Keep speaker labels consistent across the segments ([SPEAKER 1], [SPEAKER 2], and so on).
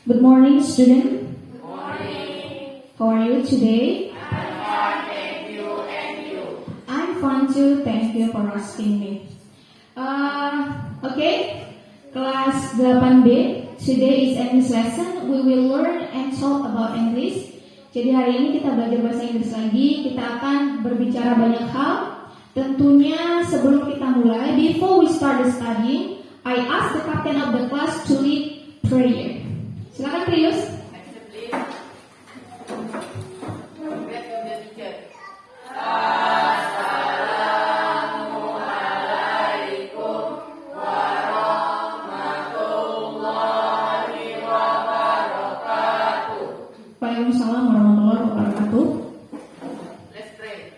[SPEAKER 1] Good morning, student.
[SPEAKER 2] Good morning.
[SPEAKER 1] How are you today?
[SPEAKER 2] I'm fine, thank you, and you?
[SPEAKER 1] I'm fine too. Thank you for asking me. Okay, Kelas 8B. Today is English lesson. We will learn and talk about English. Jadi hari ini kita belajar bahasa Inggris lagi. Kita akan berbicara banyak hal. Tentunya sebelum kita mulai, before we start the studying, I ask the captain of the class to lead prayer. Silakan Prius.
[SPEAKER 2] Next, please. Read to the teacher.
[SPEAKER 1] Waalaikumsalam warahmatullahi wabarakatuh.
[SPEAKER 2] Let's pray.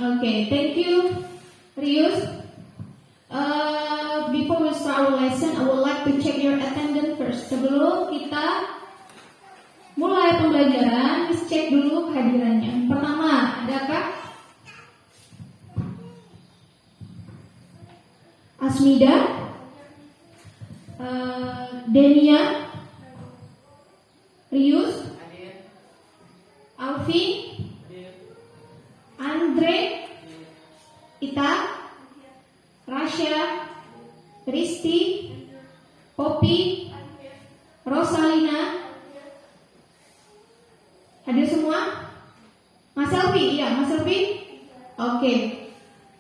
[SPEAKER 1] Okay, thank you, Rius. Before we start our lesson, I would like to check your attendance first. Sebelum kita mulai pembelajaran, let's cek dulu kehadirannya. Pertama, adakah Asmida, Denia, Rius,
[SPEAKER 2] Hadir.
[SPEAKER 1] Alfi,
[SPEAKER 2] Hadir.
[SPEAKER 1] Andre, Ita, Rasya, Risti, Poppy, Rosalina. Hadir semua? Mas Selvi, iya Mas Selvi. Oke,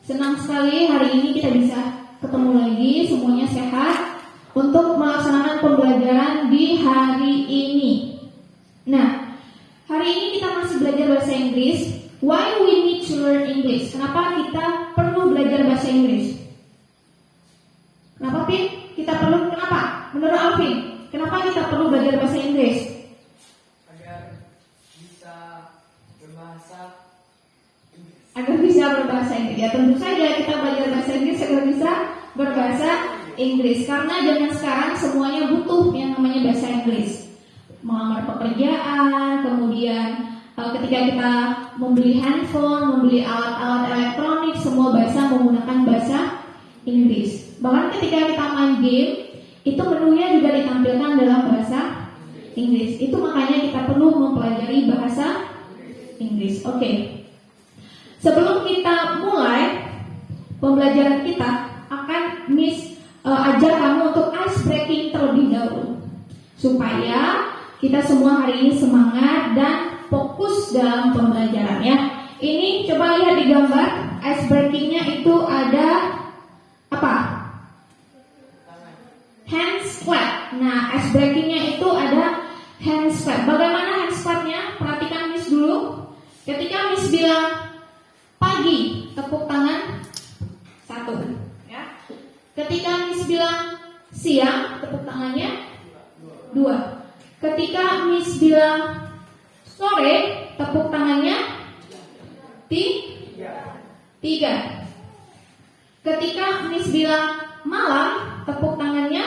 [SPEAKER 1] senang sekali hari ini kita bisa ketemu lagi, semuanya sehat untuk melaksanakan pembelajaran di hari ini. Nah, hari ini kita masih belajar bahasa Inggris. Why we need to learn English? Kenapa kita perlu belajar bahasa Inggris? Kenapa, Pin? Kita perlu, kenapa? Menurut Alvin, kenapa kita perlu belajar bahasa Inggris?
[SPEAKER 2] Agar bisa berbahasa Inggris.
[SPEAKER 1] Agar bisa berbahasa Inggris. Ya tentu saja kita belajar bahasa Inggris agar bisa berbahasa Inggris. Karena zaman sekarang semuanya butuh yang namanya bahasa Inggris. Melamar pekerjaan, kemudian ketika kita membeli handphone, membeli alat-alat elektronik, semua bahasa menggunakan bahasa Inggris. Bahkan ketika kita main game, itu menunya juga ditampilkan dalam bahasa Inggris. Itu makanya kita perlu mempelajari bahasa Inggris. Oke. Sebelum kita mulai pembelajaran kita, akan ajak kamu untuk ice breaking terlebih dahulu, supaya kita semua hari ini semangat dan fokus dalam pembelajaran ya. Ini coba lihat di gambar, ice breakingnya itu ada apa? Hand clap. Nah, ice breakingnya itu ada hand clap. Bagaimana hand clapnya? Perhatikan Miss dulu. Ketika Miss bilang pagi, tepuk tangan 1 ya. Ketika Miss bilang siang, tepuk tangannya 2. Ketika Miss bilang sore, tepuk tangannya 3. Ketika Miss bilang malam, tepuk tangannya.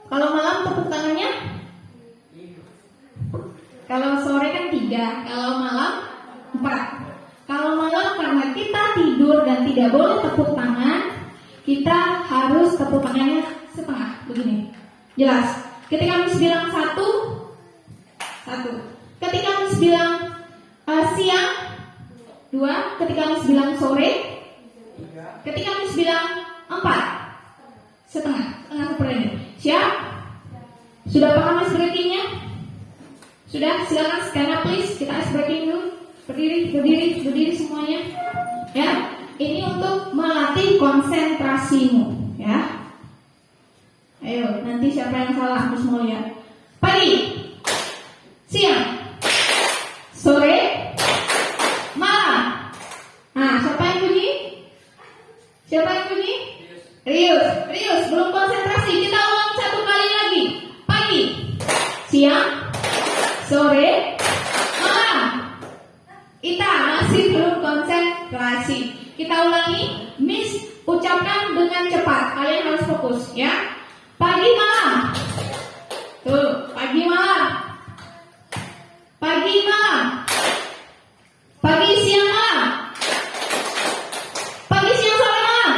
[SPEAKER 1] Kalau malam tepuk tangannya. Kalau sore kan 3, kalau malam 4. Kalau malam karena kita tidur dan tidak boleh tepuk tangan, kita harus tepuk tangannya setengah begini. Jelas? Ketika Miss bilang 1. Ketika Miss bilang siang 2. Ketika Miss bilang sore 3. Ketika Miss bilang 4. Setengah seperti ini. Siap? Sudah paham ice breakingnya? Sudah? Silakan stand up please. Kita ice breaking dulu. Berdiri semuanya. Ya. Ini untuk melatih konsentrasimu. Ya. Ayo, nanti siapa yang salah harus mau lihat. Pagi, siang, sore, malam. Nah, siapa yang bunyi? Siapa yang bunyi? Rius, belum konsentrasi. Kita ulang satu kali lagi. Pagi, siang, sore, malam. Kita masih belum konsentrasi. Kita ulangi. Miss ucapkan dengan cepat. Kalian harus fokus ya. Pagi, malam. Tuh, pagi, malam. Pagi, malam. Pagi, siang, malam. Pagi, siang, sore, malam.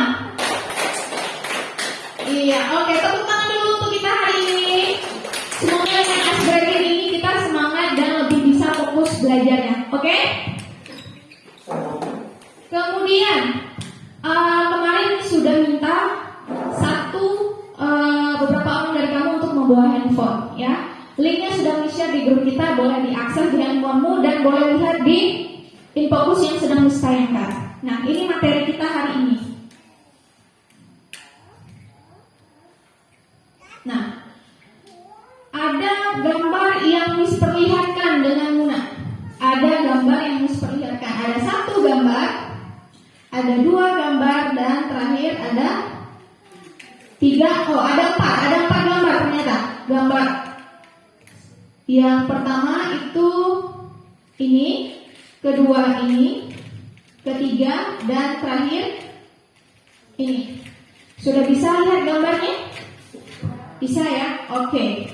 [SPEAKER 1] Iya, oke. Tepuk tangan dulu untuk kita hari ini. Semoga dengan icebreaker ini kita semangat dan lebih bisa fokus belajarnya. Oke? Kemudian kemarin sudah minta beberapa orang dari kamu untuk membawa handphone, ya. Linknya sudah di-share di grup kita, boleh diakses di handphonemu dan boleh lihat di Infocus yang sedang ditayangkan. Nah, ini materi kita hari ini. Nah, ada gambar yang diperlihatkan dengan Muna. Ada gambar yang diperlihatkan. Ada satu gambar, ada dua gambar, dan terakhir ada tiga. Oh, ada empat gambar ternyata. Gambar yang pertama itu ini, kedua ini, ketiga, dan terakhir ini. Sudah bisa lihat gambarnya? Bisa ya? Oke.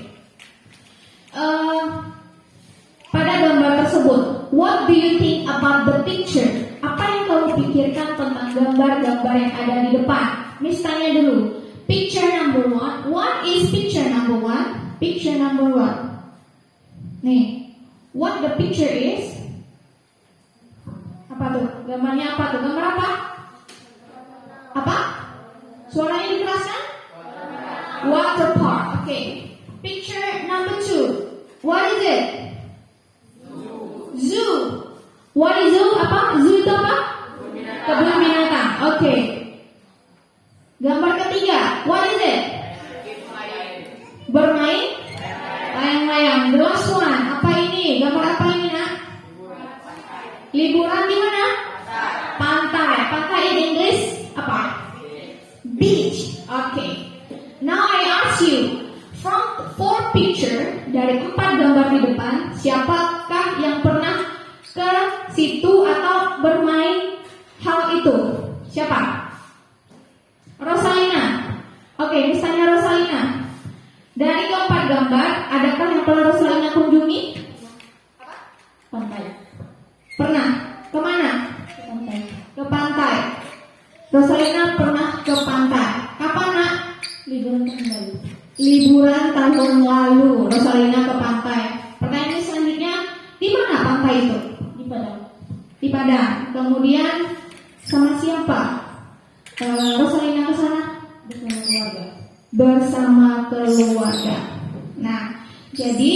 [SPEAKER 1] Pada gambar tersebut, what do you think about the picture? Apa yang kamu pikirkan tentang gambar-gambar yang ada di depan? Miss tanya dulu. Picture number 1. What is picture number 1? Picture number 1. Nih, what the picture is? Apa tuh? Gambarnya apa tuh? Gambar apa? Apa? Suaranya dikeraskan? Water park. Okay. Picture number 2. What is it? Zoo. What is zoo? Apa? Zoo itu apa? Kebun binatang. Okay. Gambar ketiga. What is it? Bermain? Layang-layang. The last one. Apa ini? Gambar apa ini, nak? Liburan di mana? Pantai. Pantai in English apa? Beach. Okay. Now I ask you, from 4 picture, dari 4 gambar di depan, siapakah yang pernah ke situ atau bermain hal itu? Siapa? Rosalina. Oke, misalnya Rosalina. Dari keempat gambar, adakah yang pernah Rosalina kunjungi? Pantai. Pernah. Kemana? Pantai. Ke pantai. Rosalina pernah ke pantai. Kapan, nak? Liburan tahun lalu. Liburan tahun lalu Rosalina ke pantai. Pertanyaan selanjutnya, di mana pantai itu? Di Padang. Di Padang. Kemudian sama siapa? Rosalina ke sana? Bersama keluarga. Bersama keluarga. Nah, jadi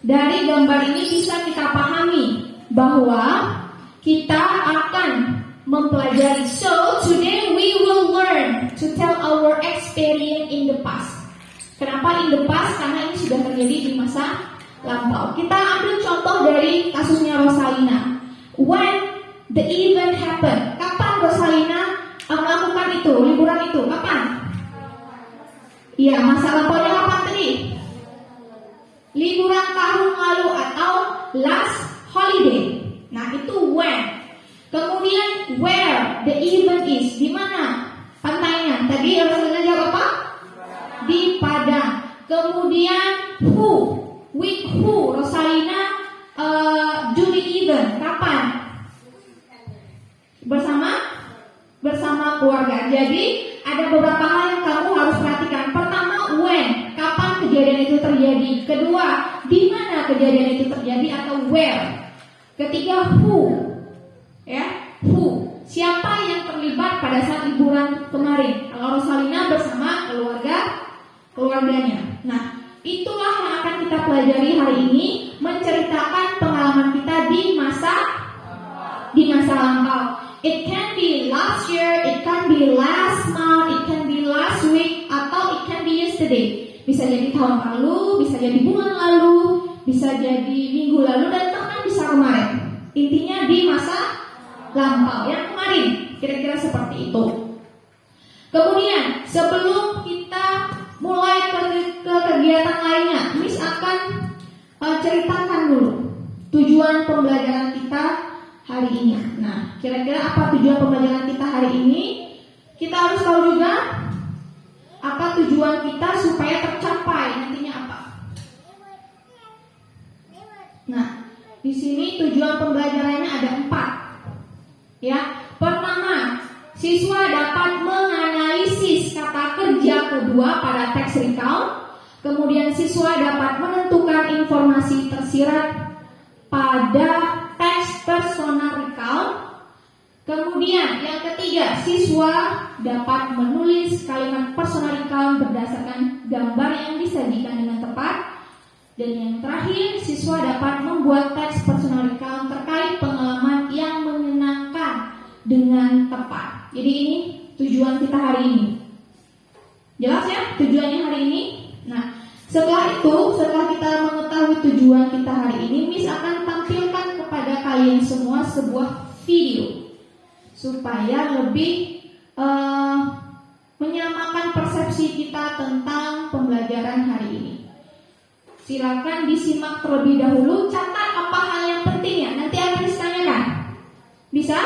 [SPEAKER 1] dari gambar ini bisa kita pahami bahwa kita akan mempelajari. So today we will learn to tell our experience in the past. Kenapa in the past? Karena ini sudah terjadi di masa lampau. Kita ambil contoh dari kasusnya Rosalina. When the event happened, kapan Rosalina melakukan itu, liburan itu? Kapan? Iya, masa lampaunya kapan tadi? Liburan tahun lalu atau last holiday. Nah, itu when. Kemudian where the event is, di mana pantainya? Tadi Rosalina jawab apa? Di Padang. Kemudian who, with who Rosalina do the event? Kapan? Bersama keluarga. Jadi ada beberapa hal yang kamu harus perhatikan. Pertama, when, kapan kejadian itu terjadi. Kedua, di mana kejadian itu terjadi atau where. Ketiga, who. Ya, who, siapa yang terlibat pada saat liburan kemarin? Kalau Rosalina bersama keluarganya. Nah, itulah yang akan kita pelajari hari ini, menceritakan pengalaman kita di masa lampau. It can be last year, it can be last month, it can be last week, atau it can be yesterday. Bisa jadi tahun lalu, bisa jadi bulan lalu, bisa jadi minggu lalu, dan bahkan bisa kemarin. Intinya di masa lampau yang kemarin, kira-kira seperti itu. Kemudian sebelum kita mulai ke kegiatan lainnya, Miss akan ceritakan dulu tujuan pembelajaran kita hari ini. Nah, kira-kira apa tujuan pembelajaran kita hari ini? Kita harus tahu juga apa tujuan kita supaya tercapai nantinya apa. Nah, di sini tujuan pembelajarannya ada 4. Ya, pertama, siswa dapat menganalisis kata kerja kedua pada teks recount. Kemudian siswa dapat menentukan informasi tersirat pada teks personal recount. Kemudian yang ketiga, siswa dapat menulis kalimat personal recount berdasarkan gambar yang disajikan dengan tepat. Dan yang terakhir, siswa dapat membuat teks personal recount terkait pengalaman yang menyenangkan dengan tepat. Jadi ini tujuan kita hari ini. Jelas ya tujuannya hari ini? Nah, setelah kita mengetahui tujuan kita hari ini, Miss akan tampilkan kepada kalian semua sebuah video supaya lebih menyamakan persepsi kita tentang pembelajaran hari ini. Silakan disimak terlebih dahulu, catat apa hal yang pentingnya. Nanti akan ditanyakan. Bisa?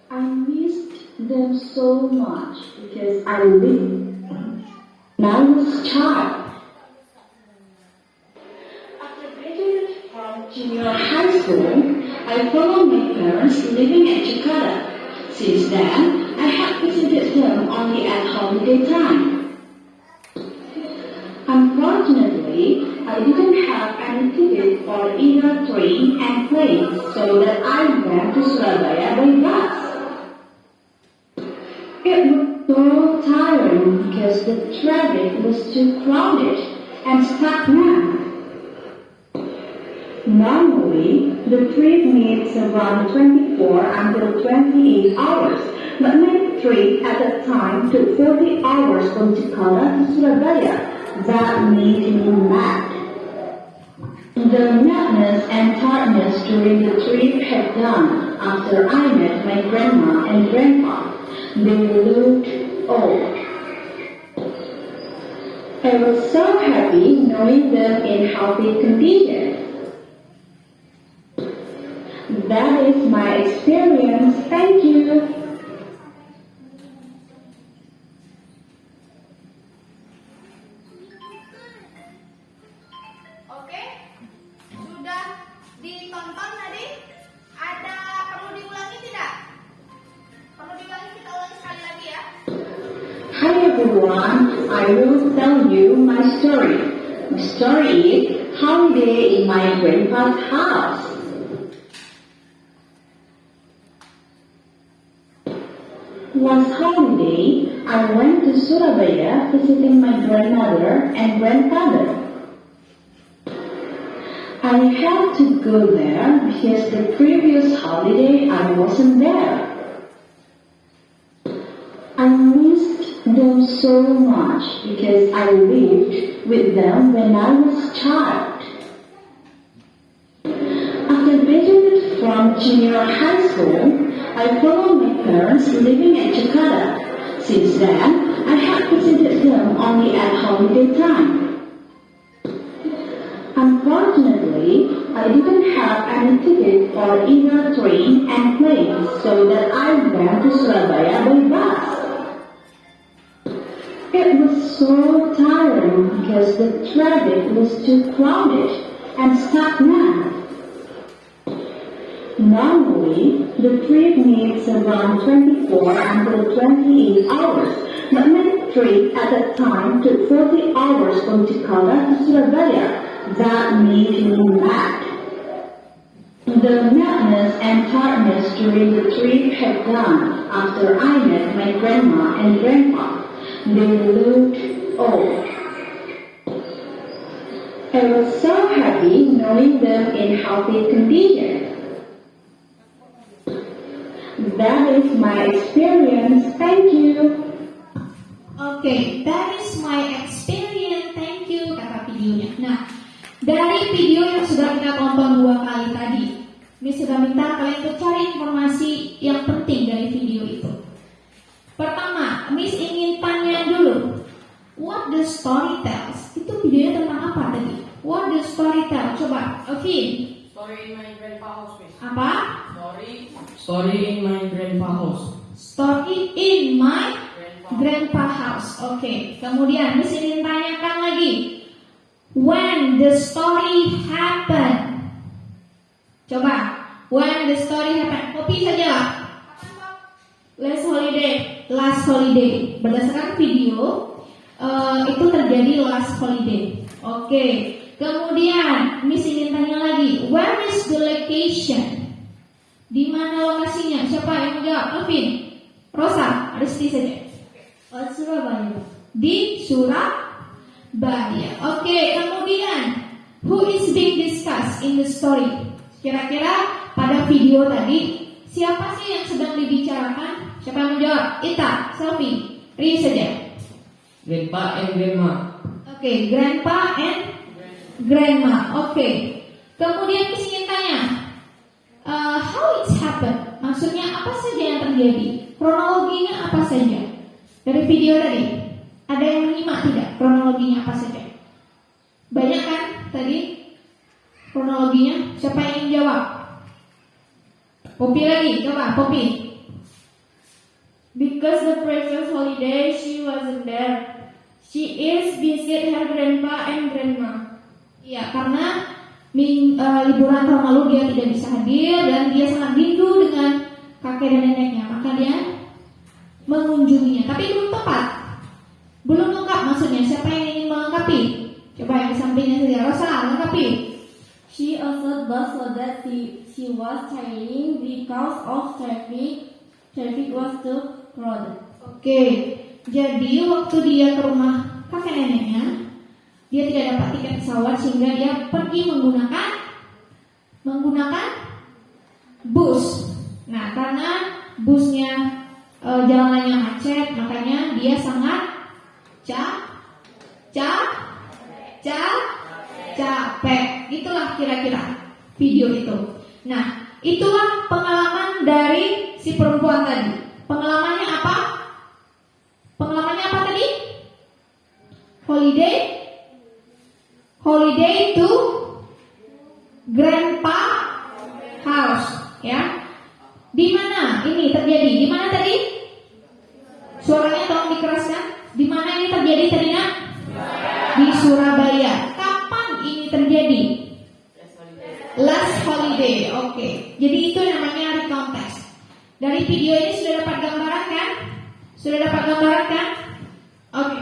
[SPEAKER 3] I missed them so much because I lived when I was a child. After graduating from junior high school, I followed my parents living at Jakarta. Since then, I have visited them only at holiday time. Unfortunately, I didn't have any ticket for either train and plane, so that I went to Surabaya by bus. It was so tiring because the traffic was too crowded and stagnant. Normally, the trip needs around 24 until 28 hours, but my trip at that time took 40 hours from Jakarta to Surabaya. That made me mad. The madness and tiredness during the trip had gone after I met my grandma and grandpa. They looked old. I was so happy knowing them in healthy condition. That is my experience. Thank you.
[SPEAKER 1] Oke, sudah ditonton tadi? Ada perlu diulangi tidak? Perlu diulangi, kita ulangi sekali lagi ya.
[SPEAKER 3] Hi everyone, I will tell you my story. My story is holiday in my grandpa's house. Last holiday, I went to Surabaya visiting my grandmother and grandfather. I had to go there because the previous holiday I wasn't there. I missed them so much because I lived with them when I was a child. After graduating from junior high school, I followed my parents living at Jakarta. Since then, I have visited them only at holiday time. Unfortunately, I didn't have any ticket for either train and plane, so that I went to Surabaya by bus. It was so tiring because the traffic was too crowded and stagnant. Normally, the trip needs around 24 until 28 hours, but my trip at that time took 40 hours from Jakarta to Surabaya. That made me mad. The madness and tiredness during the trip had gone after I met my grandma and grandpa. They looked old. I was so happy knowing them in healthy condition. That is my experience. Thank you.
[SPEAKER 1] Oke, that is my experience. Thank you, kata videonya. Nah, dari video yang sudah kita tonton 2 kali tadi, Miss sudah minta kalian untuk cari informasi yang penting dari video itu. Pertama, Miss ingin tanya dulu, what the story tells? Itu videonya tentang apa tadi? What the story tells? Coba, Oke.
[SPEAKER 2] Story in my grandpa house, miss.
[SPEAKER 1] Apa?
[SPEAKER 2] Story in my grandpa house.
[SPEAKER 1] Story in my grandpa house. Oke. Kemudian Miss ingin tanyakan lagi, when the story happened. Coba, when the story happened. Kopi saja. Last holiday. Berdasarkan video, itu terjadi last holiday. Oke. Kemudian Miss ingin tanya lagi, where is the location? Di mana lokasinya? Siapa yang menjawab? Alvin, Rosa, Aristi saja. Surabaya. Di Surabaya. Oke. Kemudian, who is being discussed in the story? Kira-kira pada video tadi, siapa sih yang sedang dibicarakan? Siapa yang menjawab? Ita, Selfie, Ri saja.
[SPEAKER 2] Grandpa and grandma.
[SPEAKER 1] Oke, grandpa and grandma. Oke. Kemudian Miss ingin tanya, how it happened? Maksudnya apa saja yang terjadi? Kronologinya apa saja? Dari video tadi, ada yang menyimak tidak? Kronologinya apa saja? Banyak kan tadi? Kronologinya, siapa yang ingin jawab? Poppy lagi, coba Poppy.
[SPEAKER 4] Because the previous holiday she wasn't there. She is visit her grandpa and grandma.
[SPEAKER 1] Iya, karena liburan tahun lalu dia tidak bisa hadir dan dia sangat rindu dengan kakek dan neneknya, maka dia mengunjunginya. Tapi belum tepat, belum lengkap maksudnya. Siapa yang ingin melengkapi? Coba yang di sampingnya saja, Rosa, lengkapi.
[SPEAKER 4] She also bus so that she was tiring because of traffic. Traffic was too crowded.
[SPEAKER 1] Oke, jadi waktu dia ke rumah kakek neneknya, dia tidak dapat tiket pesawat sehingga dia pergi menggunakan bus. Nah, karena busnya jalanannya macet, makanya dia sangat capek. Itulah kira-kira video itu. Nah, itulah pengalaman dari si perempuan tadi. Pengalamannya apa? Pengalamannya apa tadi? Holiday to grandpa house, ya. Di mana ini terjadi? Di mana tadi? Suaranya tolong dikeraskan. Di mana ini terjadi tadi, Nak? Di Surabaya. Kapan ini terjadi? Last holiday. Oke. Jadi itu namanya recount text. Dari video ini sudah dapat gambaran kan? Oke.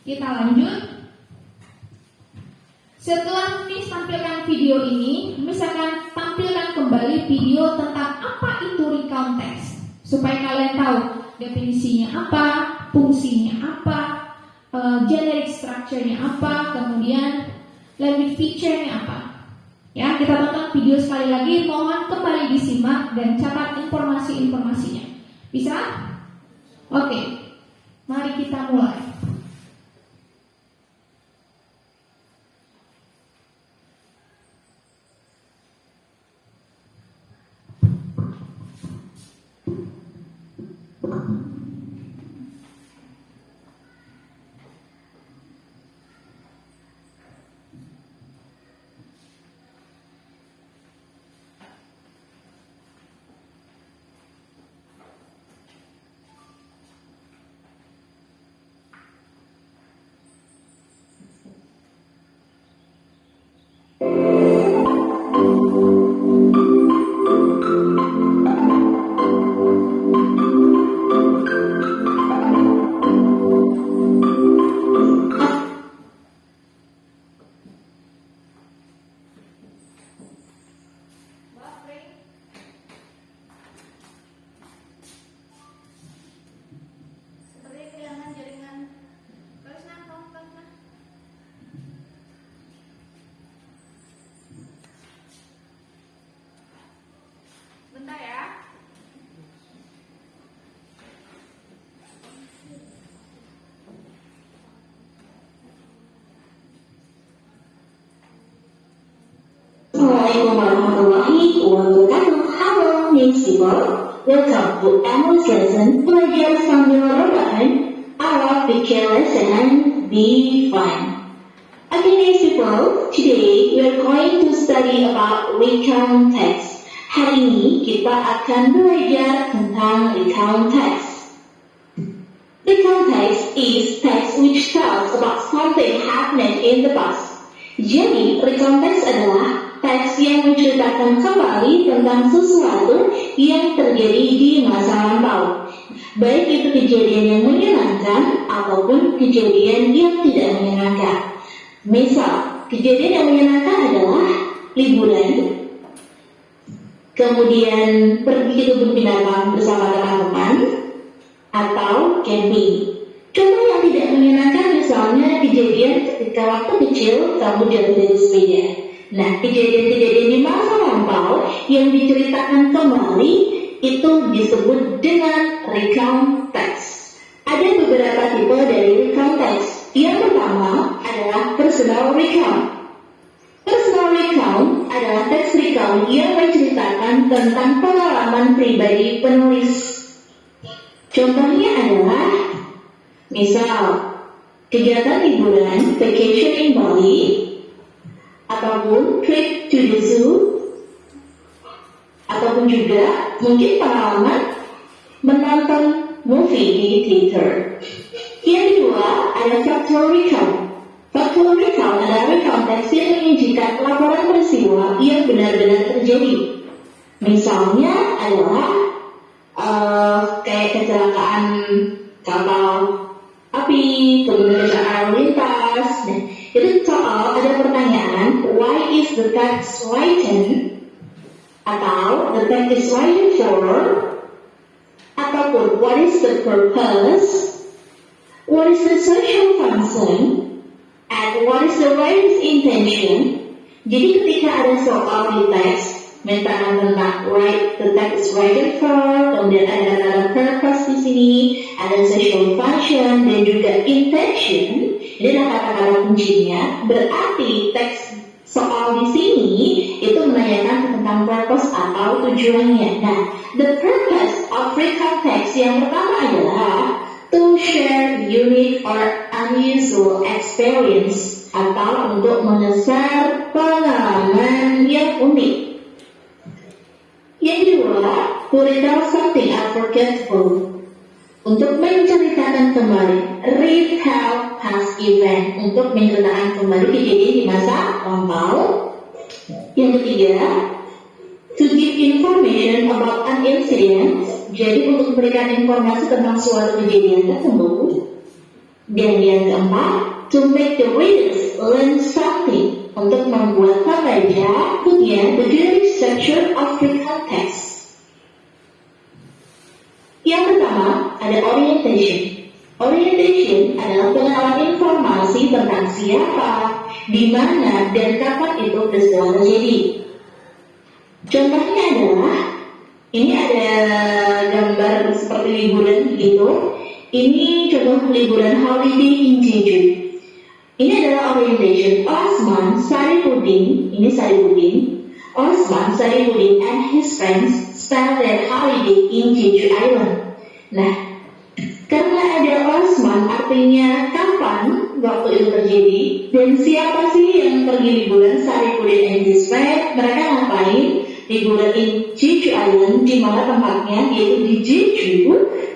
[SPEAKER 1] Kita lanjut. Setelah Miss tampilkan video ini, Miss akan tampilkan kembali video tentang apa itu recount text, supaya kalian tahu definisinya apa, fungsinya apa, generic structure-nya apa, kemudian language feature-nya apa. Ya, kita tonton video sekali lagi. Mohon kembali disimak dan catat informasi-informasinya. Bisa? Oke. Mari kita mulai.
[SPEAKER 3] needs people. Welcome to Amos lesson. Belajar sambil rebahan. Arab bikin lesson. Be fine. Okay, next people. Today we are going to study about recount text. Hari ini kita akan belajar tentang recount text. Recount text is text which tells about something happening in the past. Jadi, recount text adalah teks yang menceritakan kembali tentang sesuatu yang terjadi di masa lampau. Baik itu kejadian yang menyenangkan ataupun kejadian yang tidak menyenangkan. Misal, kejadian yang menyenangkan adalah liburan, kemudian pergi ke kebun binatang bersama teman-teman, atau camping. Contoh yang tidak menyenangkan misalnya kejadian ketika waktu kecil kamu jatuh dari sepeda. Nah, kejadian-kejadian di masa lampau yang diceritakan kembali itu disebut dengan recount text. Ada beberapa tipe dari recount text. Yang pertama adalah personal recount. Personal recount adalah teks recount yang menceritakan tentang pengalaman pribadi penulis. Contohnya adalah misal kegiatan liburan, vacation in Bali, ataupun trip to the zoo, ataupun juga mungkin pengalaman menonton movie di theater. Yang kedua ada factual recount. Factual recount adalah recount teks yang menyajikan laporan peristiwa yang benar-benar terjadi. Misalnya adalah kayak kecelakaan kapal api, kemudian kecelakaan lintas. Nah, itu soal ada pertanyaan, why is the text written? Atau the text is written for? Ataupun what is the purpose? What is the social function? And what is the writer's intention? Jadi ketika ada soal di teks, misalnya tentang the text is written for, kemudian ada purpose di sini, ada social function dan juga intention. Ini adalah kata-kata kuncinya. Berarti teks soal di sini itu menanyakan tentang purpose atau tujuannya. Nah, the purpose of recount text yang pertama adalah to share unique or unusual experience atau untuk mengeser pengalaman yang unik. Yang kedua, to retell something unforgettable. Untuk menceritakan kembali, retell past event, untuk menceritakan kembali kejadian di masa lampau. Yang ketiga, to give information about an incident, jadi untuk memberikan informasi tentang suatu kejadian tertentu. Dan yang keempat, to make the readers learn something, untuk membuat pembaca punya the very structure of recount text. Yang pertama ada orientation. Orientation adalah pengenalan informasi tentang siapa, di mana, dan kapan itu peristiwa terjadi. Contohnya adalah ini ada gambar seperti liburan gitu. Ini contoh liburan holiday in Jeju. Ini adalah orientation. Osman Saripudin, ini Saripudin. Osman Saripudin and his friends spent their holiday in Jeju Island. Nah, karena ada Osman artinya kapan waktu itu terjadi dan siapa sih yang pergi liburan Saripudin and his friends, mereka ngapain liburan in Jeju Island, di mana tempatnya yaitu di Jeju.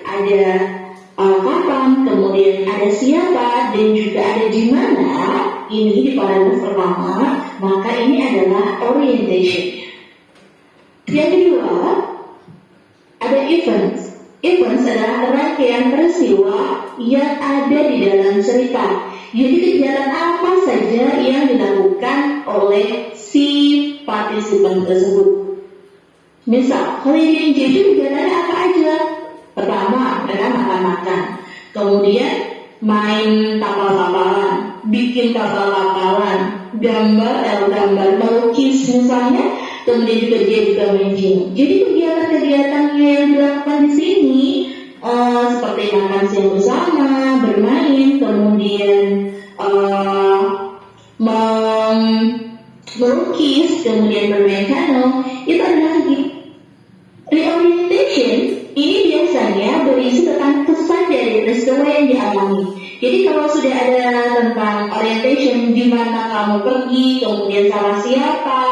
[SPEAKER 3] Ada kapan, kemudian ada siapa, dan juga ada di mana. Ini di paragraf pertama, maka ini adalah orientation. Yang kedua, ada events. Events adalah rangkaian peristiwa yang ada di dalam cerita. Jadi kegiatan apa saja yang dilakukan oleh si partisipan tersebut. Misal, holiday in Jeju kegiatannya apa aja? Pertama, mereka makan-makan. Kemudian main kapal-kapalan, bikin kapal-kapalan, gambar melukis misalnya. Kemudian juga dia juga mancing. Jadi kegiatan-kegiatannya yang dilakukan di sini seperti makan siang bersama, bermain, kemudian melukis, kemudian bermain kano, itu adalah Orientation ini biasanya berisi tentang kesan dari peristiwa yang dialami. Jadi kalau sudah ada tentang orientation, di mana kamu pergi, kemudian sama siapa,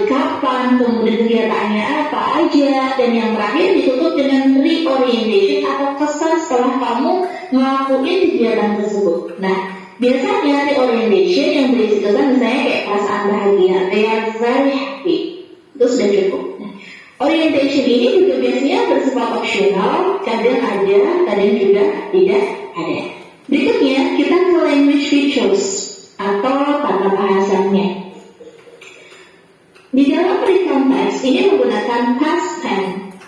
[SPEAKER 3] kapan, kemudian kegiatannya apa aja, dan yang terakhir ditutup dengan reorientation atau kesan setelah kamu ngelakuin kegiatan tersebut. Nah, biasanya reorientation yang berisi kesan misalnya kayak perasaan bahagia, they are very happy, itu sudah cukup. Nah, orientation ini juga biasanya bersifat opsional, kadang ada, kadang juga tidak ada. Berikutnya kita ke language features atau tata bahasanya. Di dalam recount text ini menggunakan past tense.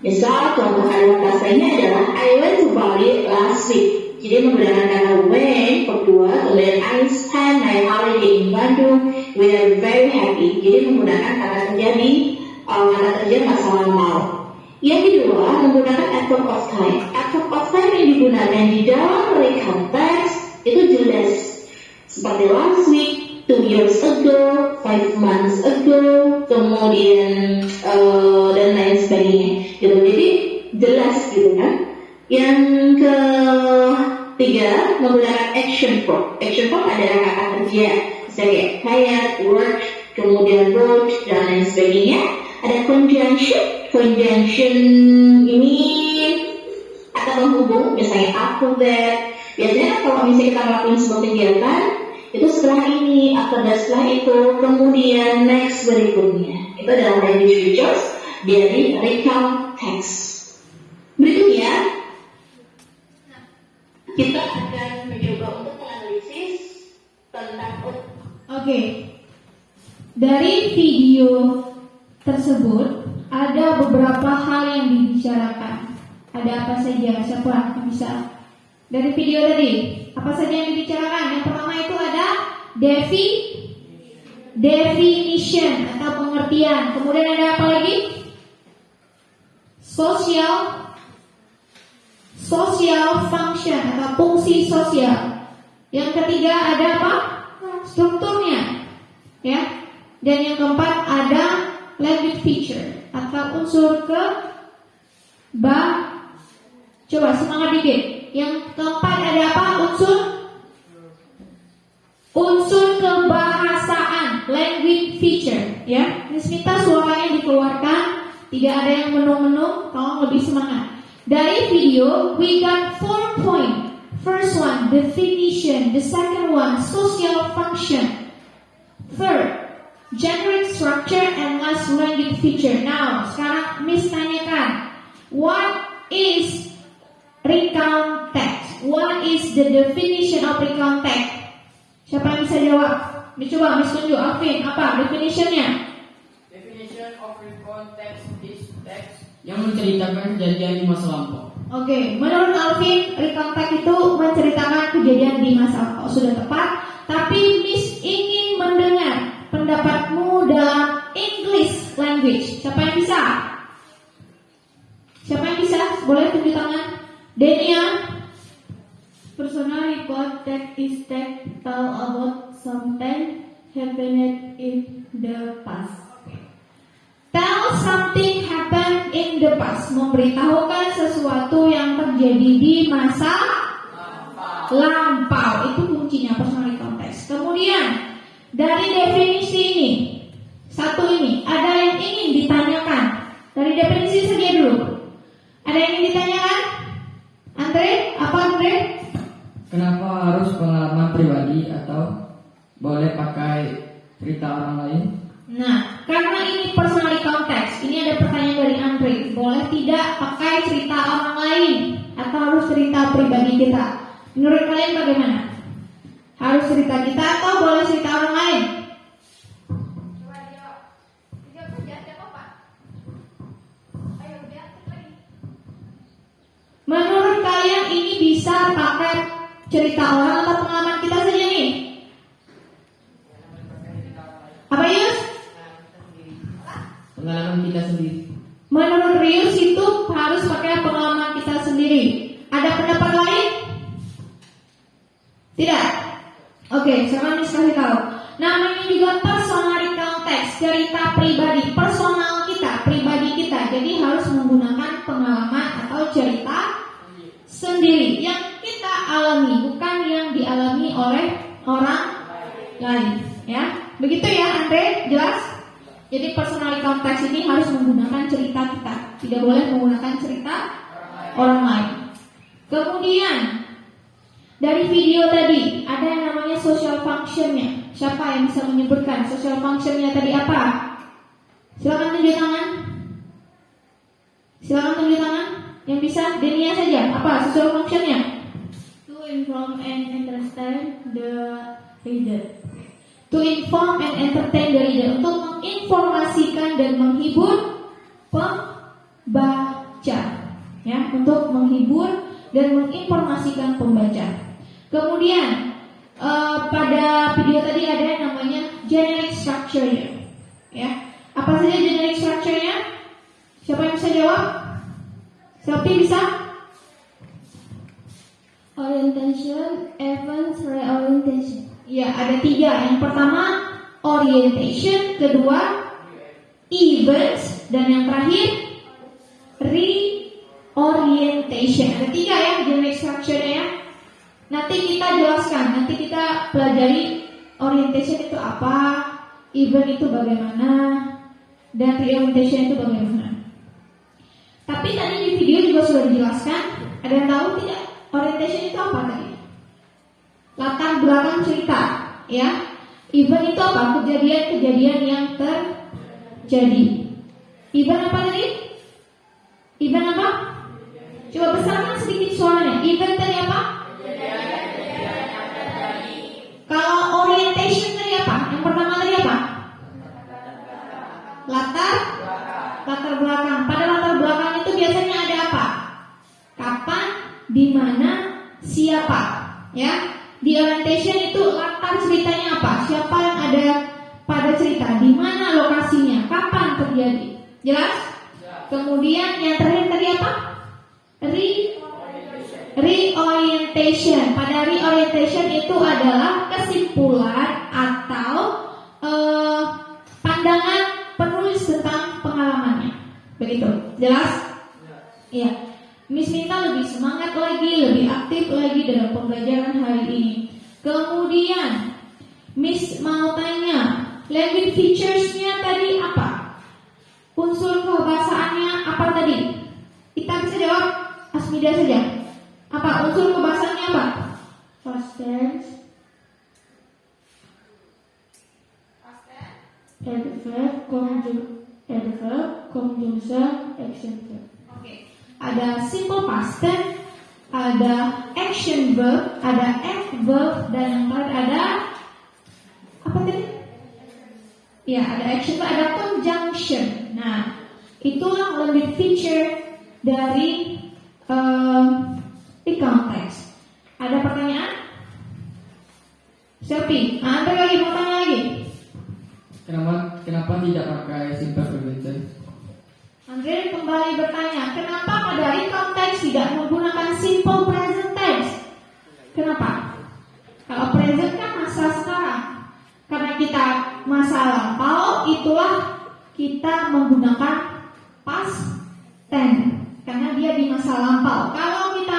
[SPEAKER 3] Misal contoh kalimat bahasanya adalah I went to Bali last week. Jadi menggunakan kata went kedua, kemudian I spent my holiday in Bandung. We are very happy. Jadi menggunakan kata kerja masa lampau. Yang kedua menggunakan active of time. Active of time yang digunakan di dalam recount text itu jelas. Seperti last week, 2 years ago, 5 months ago, kemudian dan lain sebagainya. Gitu. Jadi jelas gitu kan. Yang ketiga menggunakan action verb. Action verb adalah kata kerja, misalnya kayak work, kemudian wrote dan lain sebagainya. Ada conjunction. Conjunction ini akan menghubung, misalnya after that. Biasanya kalau misalnya kita ngelakuin sebuah kegiatan, itu setelah ini, after that setelah itu, kemudian next berikutnya. Itu adalah language features dari recount text. Berikutnya, kita akan mencoba untuk menganalisis tentang
[SPEAKER 1] Oke. Dari video tersebut ada beberapa hal yang dibicarakan. Ada apa saja? Siapa yang bisa? Dari video tadi, apa saja yang dibicarakan? Yang pertama itu ada definition atau pengertian. Kemudian ada apa lagi? Social function atau fungsi sosial. Yang ketiga ada apa? Strukturnya. Ya. Dan yang keempat ada language feature atau unsur coba semangat dikit. Yang keempat ada apa? Unsur kebahasaan, language feature, ya. Miss Mita suaranya dikeluarkan, tidak ada yang menung-menung, tolong lebih semangat. Dari video, we got 4 points. First one, definition. The second one, social function. Third, generic structure, and last, language feature. Now, sekarang Miss tanyakan, what is recount text? What is the definition of recount text? Siapa yang bisa jawab? Coba Miss tunjuk, Alvin, apa definitionnya?
[SPEAKER 2] Definition of recount text is text yang menceritakan kejadian di masa lampau.
[SPEAKER 1] Oke, menurut Alvin, recount text itu menceritakan kejadian di masa lampau. Sudah tepat, tapi Miss ingin mendengar pendapatmu dalam English language. Siapa yang bisa? Siapa yang bisa? Boleh tunjuk tangan. Denia.
[SPEAKER 4] Personal record text is text tell about something happened in the past.
[SPEAKER 1] Tell something happened in the past. Memberitahukan sesuatu yang terjadi di masa lampau. Itu kuncinya personal context. Kemudian dari definisi ini, satu ini, ada yang ingin ditanyakan. Dari definisi saja dulu. Ada yang ingin ditanyakan? Andre, apa Andre?
[SPEAKER 2] Kenapa harus pengalaman pribadi atau boleh pakai cerita orang lain?
[SPEAKER 1] Nah, karena ini personal context, ini ada pertanyaan dari Andre. Boleh tidak pakai cerita orang lain atau harus cerita pribadi kita? Menurut kalian bagaimana? Harus cerita kita atau boleh cerita orang lain? Coba dijawab. Dijawab saja, siapa Pak? Ayo, lihat lagi. Menurut kalian ini bisa pakai cerita orang atau pengalaman kita saja nih? Apa Yus?
[SPEAKER 2] Pengalaman kita sendiri.
[SPEAKER 1] Menurut Rius itu harus pakai pengalaman kita sendiri. Ada pendapat lain? Tidak? Oke, sekarang Miss kasih tahu. Namanya juga personal context, cerita pribadi, personal kita, pribadi kita. pengalaman atau cerita sendiri yang kita alami, bukan yang dialami oleh orang lain. Ya, begitu ya, Andre? Jelas? Jadi personal context ini harus menggunakan cerita kita, tidak boleh menggunakan cerita orang lain. Kemudian dari video tadi ada yang namanya social functionnya. Siapa yang bisa menyebutkan social functionnya tadi apa? Silakan tunjuk tangan. Silakan tunjuk tangan. Yang bisa, Denia saja. Apa social functionnya?
[SPEAKER 4] To inform and entertain the reader.
[SPEAKER 1] To inform and entertain the reader, untuk menginformasikan dan menghibur pembaca, ya, untuk menghibur dan menginformasikan pembaca. Kemudian pada video tadi ada yang namanya generic structure-nya, ya. Apa saja generic structure-nya? Siapa yang bisa jawab? Siapa bisa?
[SPEAKER 4] Orientation, events, reorientation.
[SPEAKER 1] Ya, ada 3. Yang pertama orientation, kedua events, dan yang terakhir reorientation. Ada 3 ya generic structure-nya ya. Nanti kita jelaskan, nanti kita pelajari orientation itu apa, event itu bagaimana, dan reorientation itu bagaimana. Tapi tadi di video juga sudah dijelaskan. Ada yang tahu tidak orientation itu apa tadi? Latar belakang cerita, ya. Event itu apa? Kejadian-kejadian yang terjadi. Event apa tadi? Event apa? Coba besarkan sedikit suaranya. Event tadi apa? Kalau orientation tadi apa? Yang pertama tadi apa? Latar belakang. Pada latar belakang itu biasanya ada apa? Kapan, di mana, siapa, ya. Di orientation itu latar ceritanya apa? Siapa yang ada pada cerita? Di mana lokasinya? Kapan terjadi? Jelas? Kemudian yang terakhir tadi apa? Reorientation. Pada reorientation itu adalah kesimpulan atau pandangan penulis tentang pengalamannya. Begitu. Jelas? Iya. Miss minta lebih semangat lagi, lebih aktif lagi dalam pembelajaran hari ini. Kemudian Miss mau tanya, language features-nya tadi apa? Unsur kebahasaannya apa tadi? Kita bisa jawab Asmida saja. Apa unsur kebahasaannya apa?
[SPEAKER 4] Past tense, adverb, conjunction, action verb.
[SPEAKER 1] Oke. Ada simple past tense, ada action verb, ada adverb, dan yang terakhir ada apa tadi? Ya, ada action verb, ada conjunction. Nah, itulah language feature dari recount text. Ada pertanyaan? Selfie. Nah, ada lagi, mau tanya lagi?
[SPEAKER 2] Kenapa tidak pakai simple present tense?
[SPEAKER 1] Andre kembali bertanya, kenapa pada recount text tidak menggunakan simple present tense? Kenapa? Kalau present kan masa sekarang. Karena kita masa lampau, itulah kita menggunakan past tense. Karena dia di masa lampau. Kalau kita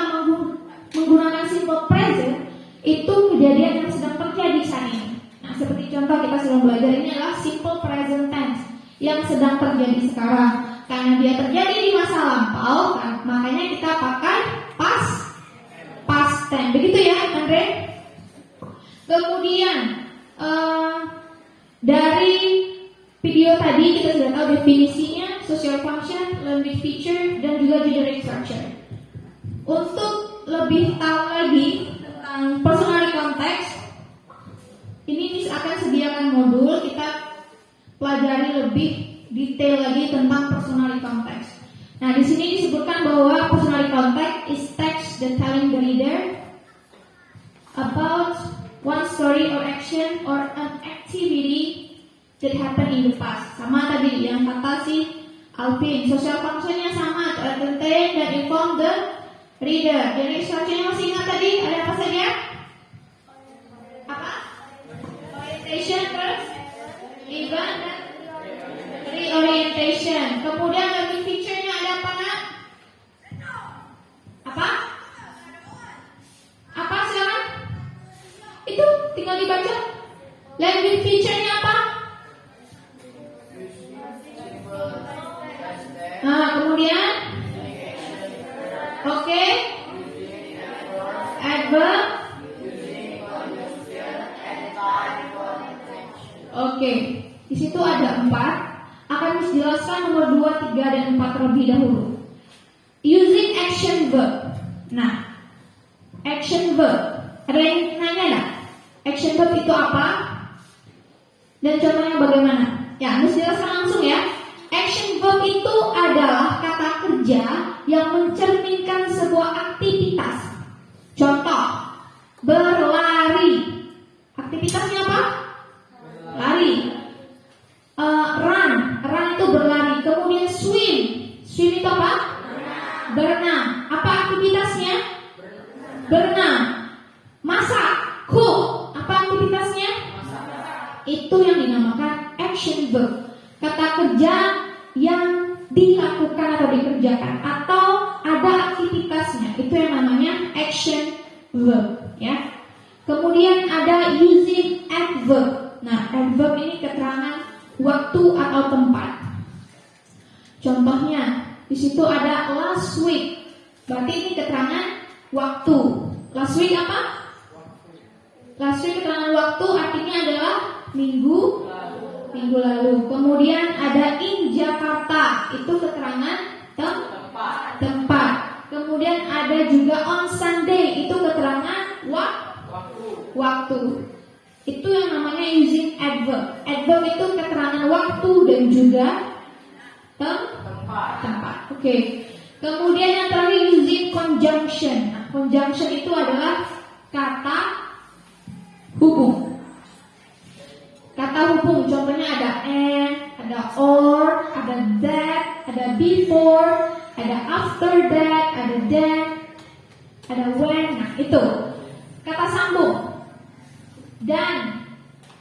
[SPEAKER 1] menggunakan simple present, itu kejadian yang sedang terjadi saat ini. Nah, seperti contoh kita sedang belajar ini adalah simple present tense yang sedang terjadi sekarang. Karena dia terjadi di masa lampau, kan, makanya kita pakai past tense. Begitu ya, Andre? Kemudian dari video tadi kita sudah tahu definisinya, social function, language feature, dan juga generic structure. Untuk lebih tahu lagi tentang personality context, ini Miss akan sediakan modul kita pelajari lebih detail lagi tentang personality context. Nah, di sini disebutkan bahwa personality context is text that telling the reader about one story or action or an activity that happened in the past. Sama tadi yang kata si Alvin, social functionnya sama, to entertain dan inform the reader. Jadi structure-nya masih ingat tadi? Ada apa saja? Apa? Orientation first, event, dan reorientation. Kemudian language feature-nya ada apa nak? tinggal dibaca. Language feature-nya apa? Nah, kemudian oke, adverb. Oke, di situ ada 4. Akan dijelaskan nomor 2, 3, dan 4 terlebih dahulu. Using action verb. Nah, action verb. Ada yang nanya nggak? Action verb itu apa? Dan contohnya bagaimana? Ya, harus jelaskan langsung ya. Action verb itu adalah kata kerja yang mencerminkan sebuah aktivitas. Contoh, berlari. Aktivitasnya apa? Lari. Run itu berlari. Kemudian swim itu apa? Berenang. Apa aktivitasnya? Berenang. Masak, cook. Apa aktivitasnya? Itu yang dinamakan action verb. Kata kerja yang dilakukan atau dikerjakan atau ada aktivitasnya. Itu yang namanya action verb, ya. Kemudian ada using adverb. Nah, adverb ini keterangan waktu atau tempat. Contohnya, di situ ada last week. Berarti ini keterangan waktu. Last week apa? Last week keterangan waktu artinya adalah minggu lalu. Kemudian ada in Jakarta. Itu keterangan tempat. Kemudian ada juga on Sunday. Itu keterangan waktu. Itu yang namanya using adverb. Adverb itu keterangan waktu dan juga tempat. Oke. Kemudian yang terakhir using conjunction. Nah, conjunction itu adalah kata hubung. Kata hubung contohnya ada and, ada or, ada that, ada before, ada after that, ada then, ada when. Nah, itu kata sambung. Dan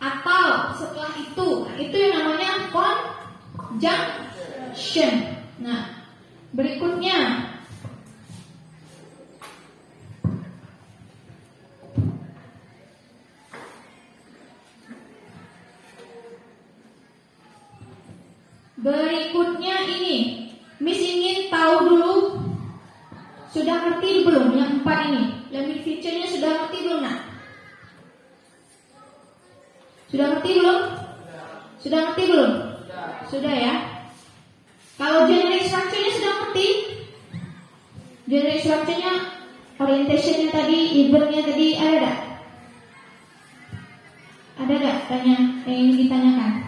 [SPEAKER 1] atau setelah itu. Nah, itu yang namanya conjunction. Nah, berikutnya ini, Miss ingin tahu dulu, sudah ngerti belum yang 4 ini? Language feature-nya sudah ngerti belum, nak? Sudah ngerti belum? Sudah ngerti belum? Sudah ya. Kalau generic structure-nya sudah ngerti? Generic structure-nya, orientation-nya tadi, event-nya tadi ada gak? Ada gak tanya yang ingin ditanyakan?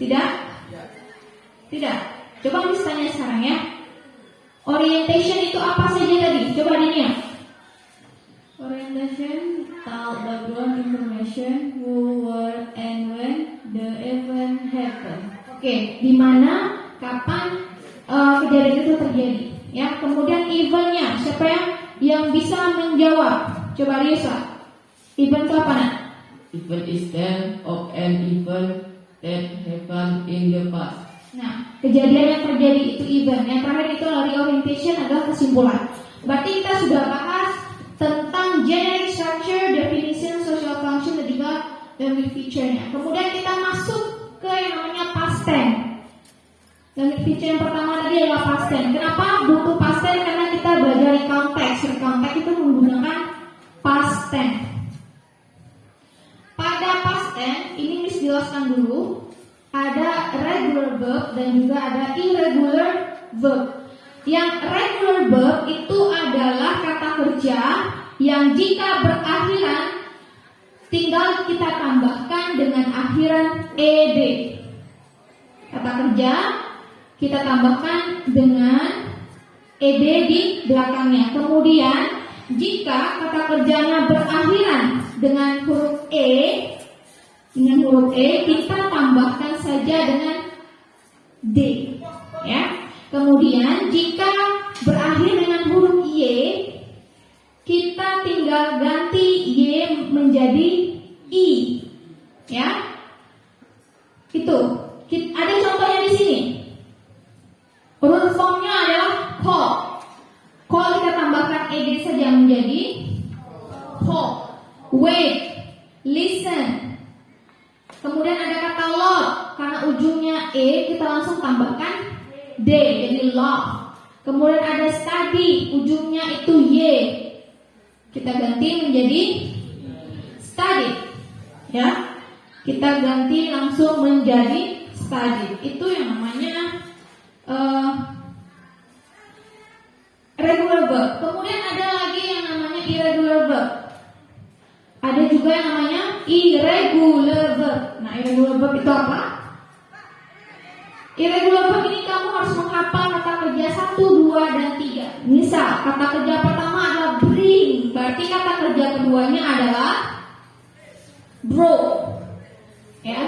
[SPEAKER 1] Tidak? Tidak. Coba Miss tanya sekarang ya. Orientation itu apa saja tadi? Coba dilihat.
[SPEAKER 4] Orientation, tell background information, who, where, and when the event happen.
[SPEAKER 1] Oke, di mana, kapan kejadian itu terjadi? Ya, kemudian eventnya, siapa yang bisa menjawab? Coba Lisa. Event itu apa, nak?
[SPEAKER 2] Event is then of an event that happened in the past.
[SPEAKER 1] Nah, kejadian yang terjadi itu event. Yang terakhir itu lari orientation adalah kesimpulan. Berarti kita sudah bahas tentang generic structure, definition, social function, dan juga language feature-nya. Kemudian kita masuk ke yang namanya past tense. Language feature yang pertama tadi adalah past tense. Kenapa butuh past tense? Karena kita belajar recount text. Recount text itu menggunakan past tense. Pada past tense, ini Miss jelaskan dulu. Ada regular verb dan juga ada irregular verb. Yang regular verb itu adalah kata kerja yang jika berakhiran tinggal kita tambahkan dengan akhiran ed. Kata kerja kita tambahkan dengan ed di belakangnya. Kemudian jika kata kerjanya berakhiran dengan huruf kita tambahkan saja dengan d, ya. Kemudian jika berakhir dengan huruf y, kita tinggal ganti y menjadi i, ya. Itu. Ada contohnya di sini. Rule formnya adalah call. Call kita tambahkan ed saja menjadi call. Wait day, jadi love. Kemudian ada study, ujungnya itu y. Kita ganti menjadi study. Ya. Kita ganti langsung menjadi study. Itu yang namanya regular verb. Kemudian ada lagi yang namanya irregular verb. Ada juga yang namanya irregular verb. Nah, irregular verb itu apa? Irregular verb ini kamu harus menghafal kata kerja 1, 2, dan 3. Misal, kata kerja pertama adalah bring. Berarti kata kerja keduanya adalah brought. Ya.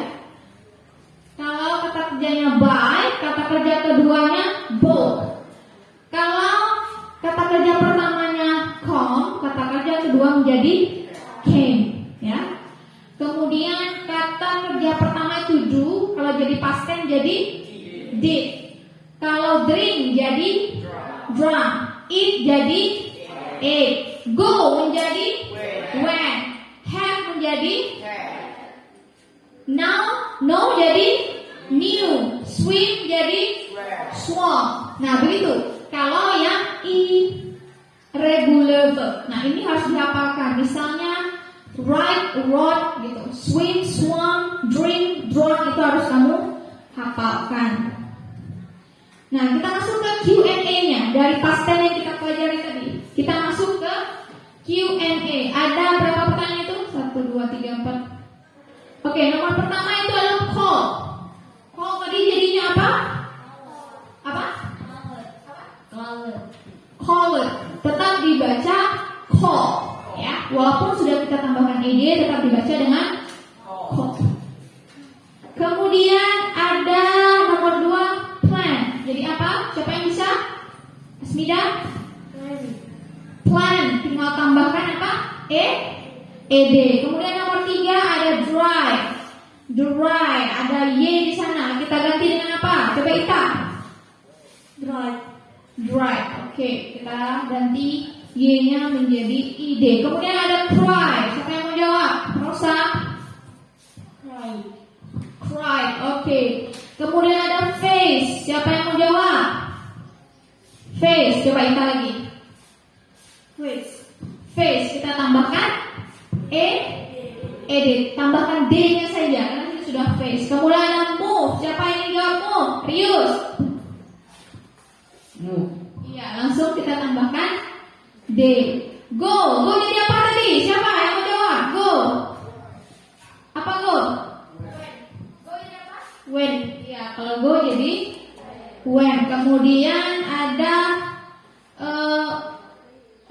[SPEAKER 1] Kalau kata kerjanya buy, kata kerja keduanya bought. Kalau kata kerja pertamanya come, kata kerja kedua menjadi came, ya. Kemudian kata kerja pertama itu do, kalau jadi past tense jadi did. Kalau drink jadi drank, eat jadi ate, go menjadi went, have menjadi now, know jadi knew, swim jadi swam. Nah, begitu. Kalau yang irregular verb, nah ini harus dihafalkan. Misalnya write, wrote, gitu. Swim, swam, drink, drank, itu harus kamu hafalkan. Nah, kita masuk ke Q&A-nya dari past tense yang kita pelajari tadi. Kita masuk ke Q&A. Ada berapa pertanyaan itu? 1, 2, 3, 4. Oke, nomor pertama itu adalah call. Call tadi jadinya apa? Apa? Call. Tetap dibaca call, ya. Walaupun sudah kita tambahkan ed, tetap dibaca dengan call. Kemudian ada nomor 2 plan. Jadi apa? Siapa yang bisa? Asmida? Plan. Tinggal tambahkan apa? ed. Kemudian nomor 3 ada drive. Drive. Ada y di sana. Kita ganti dengan apa? Coba Ita. Drive. Oke, kita ganti y-nya menjadi id. Kemudian ada cry. Siapa yang mau jawab? Rosa. Cry. Oke. Kemudian ada face. Siapa yang mau jawab? Face. Coba Ita lagi. Face. Kita tambahkan edit. Tambahkan d-nya saja karena ini sudah face. Kemudian ada move. Siapa yang jawab move? Rius.
[SPEAKER 2] Move.
[SPEAKER 1] Iya, langsung kita tambahkan d. Go. Go jadi apa tadi? Siapa yang mau jawab? Go. Apa go? Go jadi apa? When. Iya, kalau go jadi when. Kemudian ada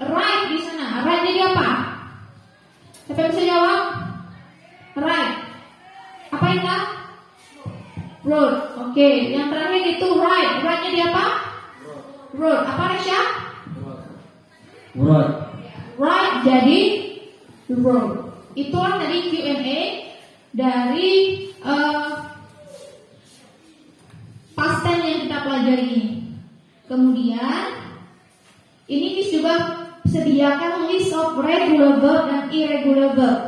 [SPEAKER 1] right di sana. Right jadi apa? Siapa yang bisa jawab? Right. Apa itu? Road. Oke, yang terakhir itu right. Right jadi apa? Road. Apa Resya?
[SPEAKER 2] Road.
[SPEAKER 1] Right jadi road. Itulah tadi Q&A dari past tense yang kita pelajari ini. Kemudian ini Miss juga sediakan list of regular verb dan irregular verb.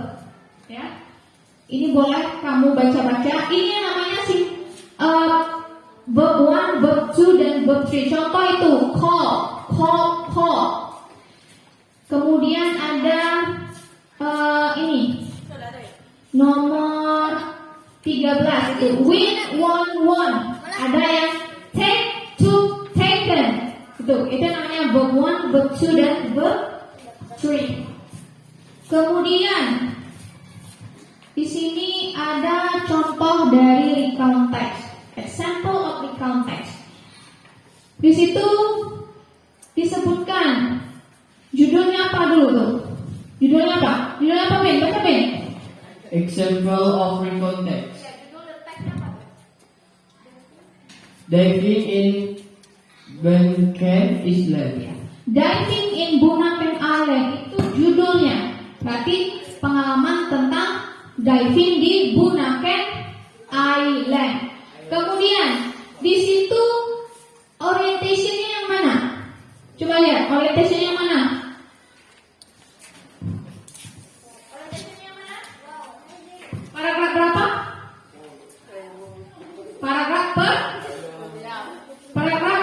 [SPEAKER 1] Ya. Ini boleh kamu baca-baca. Ini yang namanya verb 1, verb 2, dan verb 3. Contoh itu call. Kemudian ada ini nomor 13 itu win, won. Ada yang take, took, taken. Itu namanya verb 1, verb 2, dan verb 3. Kemudian di sini ada contoh dari recount text. Example of recount text. Di situ disebutkan judulnya apa dulu tuh? Judulnya apa? Ben? Baca Ben.
[SPEAKER 2] Example of recount text.
[SPEAKER 1] Judul teksnya apa?
[SPEAKER 2] Diving in Bunaken Island.
[SPEAKER 1] Diving in Bunaken Island itu judulnya. Berarti pengalaman tentang diving di Bunaken Island. Kemudian di situ orientationnya yang mana? Coba lihat orientationnya yang mana? Orientationnya yang mana? Paragraf berapa? Paragraf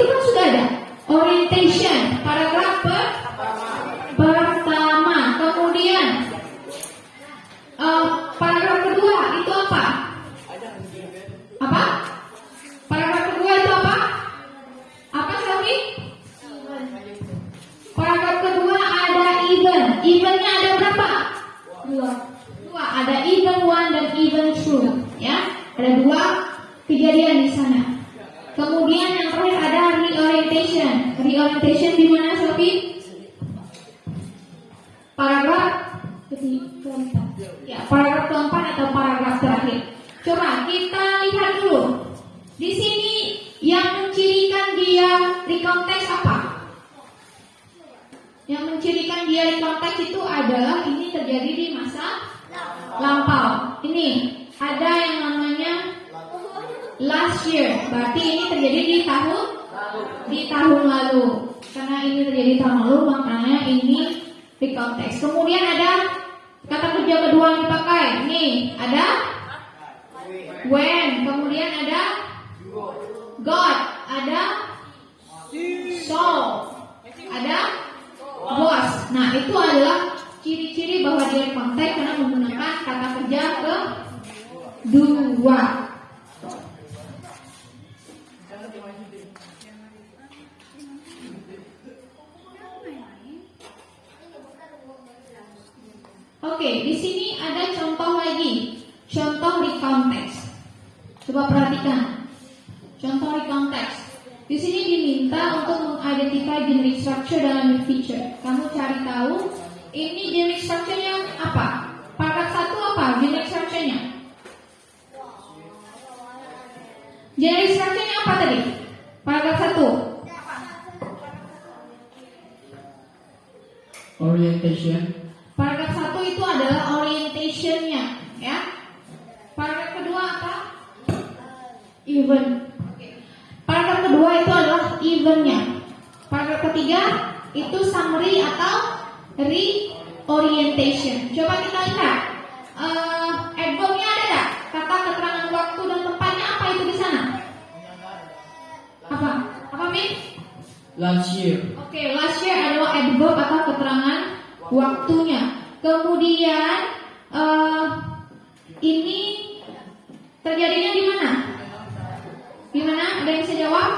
[SPEAKER 1] itu kan sudah ada. Orientation, paragraf pertama. Kemudian paragraf kedua itu apa? Apa? Paragraf kedua itu apa? Apa Selvi? Paragraf kedua ada event. Eventnya ada berapa? Dua. Ada event one dan event two. Ya, ada dua kejadian di sana. Kemudian yang terakhir ada reorientation. Reorientation di mana Selvi? Paragraf keempat. Ya, paragraf keempat atau paragraf terakhir. Coba kita lihat dulu. Di sini yang mencirikan dia recount text apa? Yang mencirikan dia recount text itu adalah ini terjadi di masa lampau. Ini ada yang namanya last year. Berarti ini terjadi di tahun lalu. Karena ini terjadi di tahun lalu, makanya ini recount text. Kemudian ada kata kerja kedua yang dipakai. Ini ada when, kemudian ada got, ada saw, ada was. Nah, itu adalah ciri-ciri bahwa dia konteks karena menggunakan kata kerja kedua. Oke, di sini ada contoh lagi. Contoh recount text. Coba perhatikan. Contoh recount text. Di sini diminta untuk mengidentify generic structure dalam feature. Kamu cari tahu ini generic structure-nya apa? Paragraf 1 apa? Generic structure-nya. Generic structure-nya apa tadi? Paragraf 1.
[SPEAKER 2] Orientation.
[SPEAKER 1] Paragraf 1 itu adalah orientation-nya, ya. Paragraf kedua apa? Event. Paragraf kedua itu adalah event-nya. Paragraf ketiga itu summary atau reorientation. Coba kita lihat. Adverb-nya ada nggak? Kata keterangan waktu dan tempatnya apa itu di sana? Apa? Apa Min?
[SPEAKER 2] Last year.
[SPEAKER 1] Oke, last year adalah adverb atau keterangan waktunya. Kemudian ini terjadinya di mana? Di mana? Ada yang bisa jawab?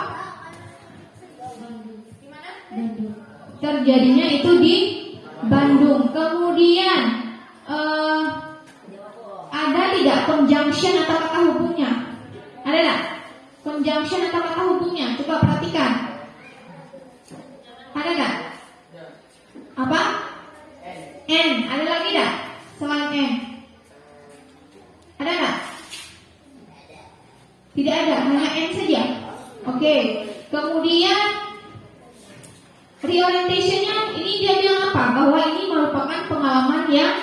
[SPEAKER 1] Di mana? Terjadinya itu di Bandung. Kemudian ada tidak conjunction atau kata hubungnya? Ada tidak? Conjunction atau kata hubungnya? Coba perhatikan. Ada nggak? Apa? N. Ada lagi tidak? Selain N. Ada nggak? Tidak ada, hanya N saja. Oke. Kemudian reorientation-nya ini dia bilang apa? Bahwa ini merupakan pengalaman yang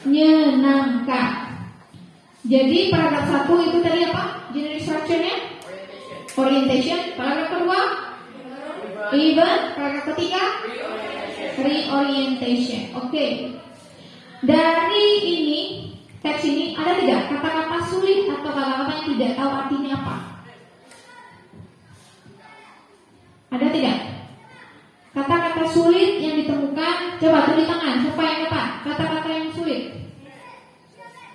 [SPEAKER 1] menyenangkan. Jadi paragraf 1 itu tadi apa? Generic structure-nya? Orientation. Paragraf kedua? Event. Paragraf ketiga? Reorientation. Oke. Dari ini teks ini ada tidak kata-kata sulit atau kata-kata yang tidak tahu artinya apa? Ada tidak? Kata-kata sulit yang ditemukan. Coba tulis tangan. Siapa yang dapat kata-kata yang sulit?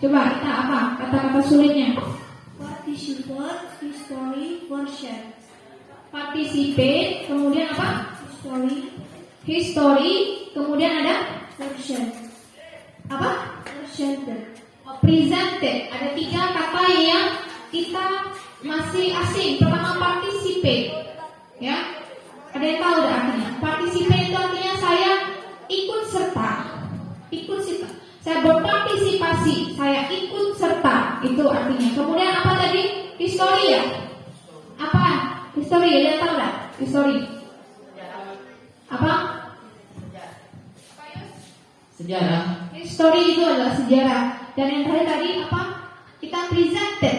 [SPEAKER 1] Coba kita apa? Kata-kata sulitnya.
[SPEAKER 4] Participate, history, version.
[SPEAKER 1] Participate. Kemudian apa? History. Kemudian ada
[SPEAKER 4] Version.
[SPEAKER 1] apa?
[SPEAKER 4] Presented.
[SPEAKER 1] Presented. Ada 3 kata yang kita masih asing. Pertama participate. Ya. Ada yang tahu tidak artinya? Participate itu artinya saya ikut serta. Ikut serta. Saya berpartisipasi. Saya ikut serta. Itu artinya. Kemudian apa tadi? History ya. Apa? History. Ada yang tahu tidak? History. Apa?
[SPEAKER 2] Sejarah.
[SPEAKER 1] History itu adalah sejarah. Dan yang terakhir tadi apa? Kita presented.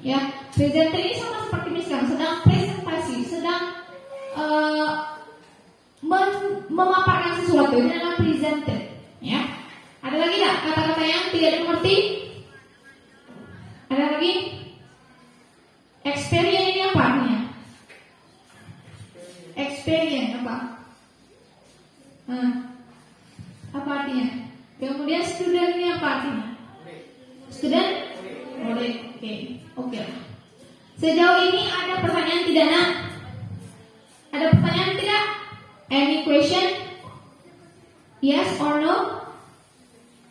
[SPEAKER 1] Ya, presented ini sama seperti misalkan sedang presentasi, sedang memaparkan sesuatu. Ini adalah presented. Ya. Ada lagi tidak kata-kata yang tidak dimengerti? Ada lagi? Experience ini apa artinya? Oke. Sejauh ini ada pertanyaan tidak, Nak? Ada pertanyaan tidak? Any question? Yes or no?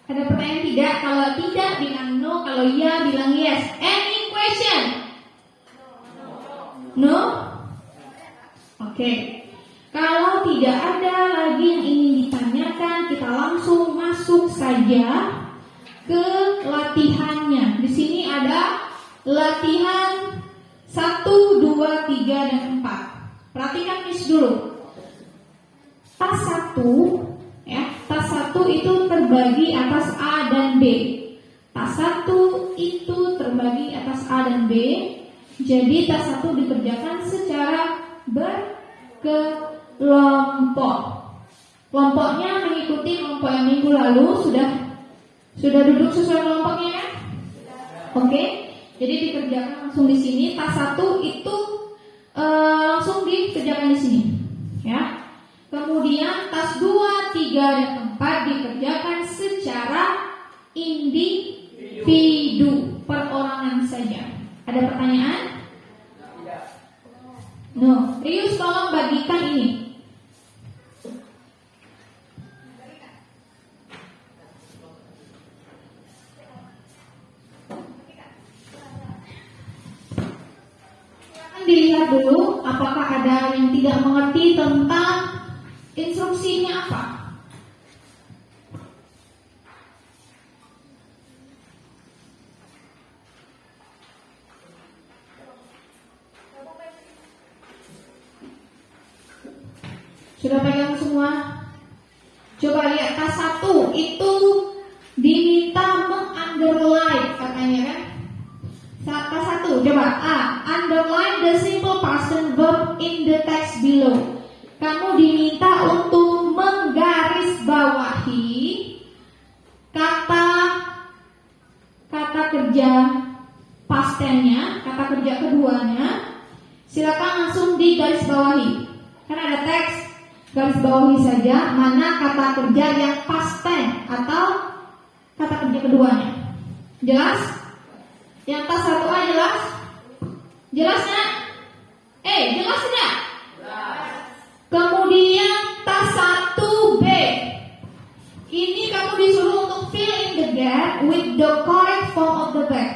[SPEAKER 1] Ada pertanyaan tidak? Kalau tidak bilang no, kalau iya bilang yes. Any question? No? Oke. Kalau tidak ada lagi yang ingin ditanyakan, kita langsung masuk saja ke latihannya. Di sini ada latihan 1, 2, 3, dan 4. Perhatikan Miss dulu. Tas 1, ya, tas 1 itu terbagi atas A dan B. Tas 1 itu terbagi atas A dan B. Jadi tas 1 dikerjakan secara berkelompok. Kelompoknya mengikuti kelompok yang minggu lalu. Sudah duduk sesuai kelompoknya kan? Oke. Jadi dikerjakan langsung di sini. Tas 1 itu langsung dikerjakan di sini, ya. Kemudian tas 2, 3, dan 4 dikerjakan secara individu, perorangan saja. Ada pertanyaan? No. Rius tolong bagikan ini. Dilihat dulu apakah ada yang tidak mengerti tentang instruksinya apa. Sudah pegang semua? Coba lihat tas 1 itu diminta meng-underline katanya kan? Tas 1, coba A. Underline the simple past verb in the text below. Kamu diminta untuk menggarisbawahi kata kerja past tense-nya, kata kerja keduanya. Silakan langsung digarisbawahi. Kan ada teks, garisbawahi saja mana kata kerja yang past tense atau kata kerja keduanya. Jelas? Yang tas 1A jelas? Jelas nggak? Jelas nggak? Kemudian tas 1B, ini kamu disuruh untuk fill in the gap with the correct form of the verb.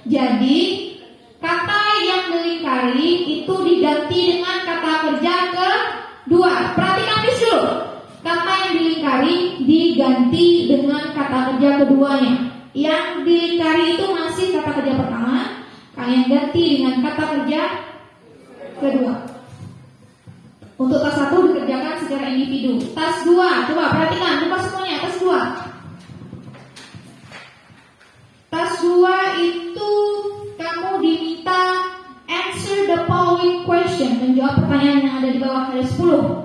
[SPEAKER 1] Jadi kata yang dilingkari itu diganti dengan kata kerja kedua. Perhatikan dulu. Kata yang dilingkari diganti dengan kata kerja keduanya. Yang dilingkari itu masih kata kerja pertama, kalian ganti dengan kata kerja kedua. Untuk tas 1 dikerjakan secara individu. Tas 2, coba perhatikan, buka semuanya, tas 2. Tas 2 itu kamu diminta answer the following question, menjawab pertanyaan yang ada di bawah dari 10.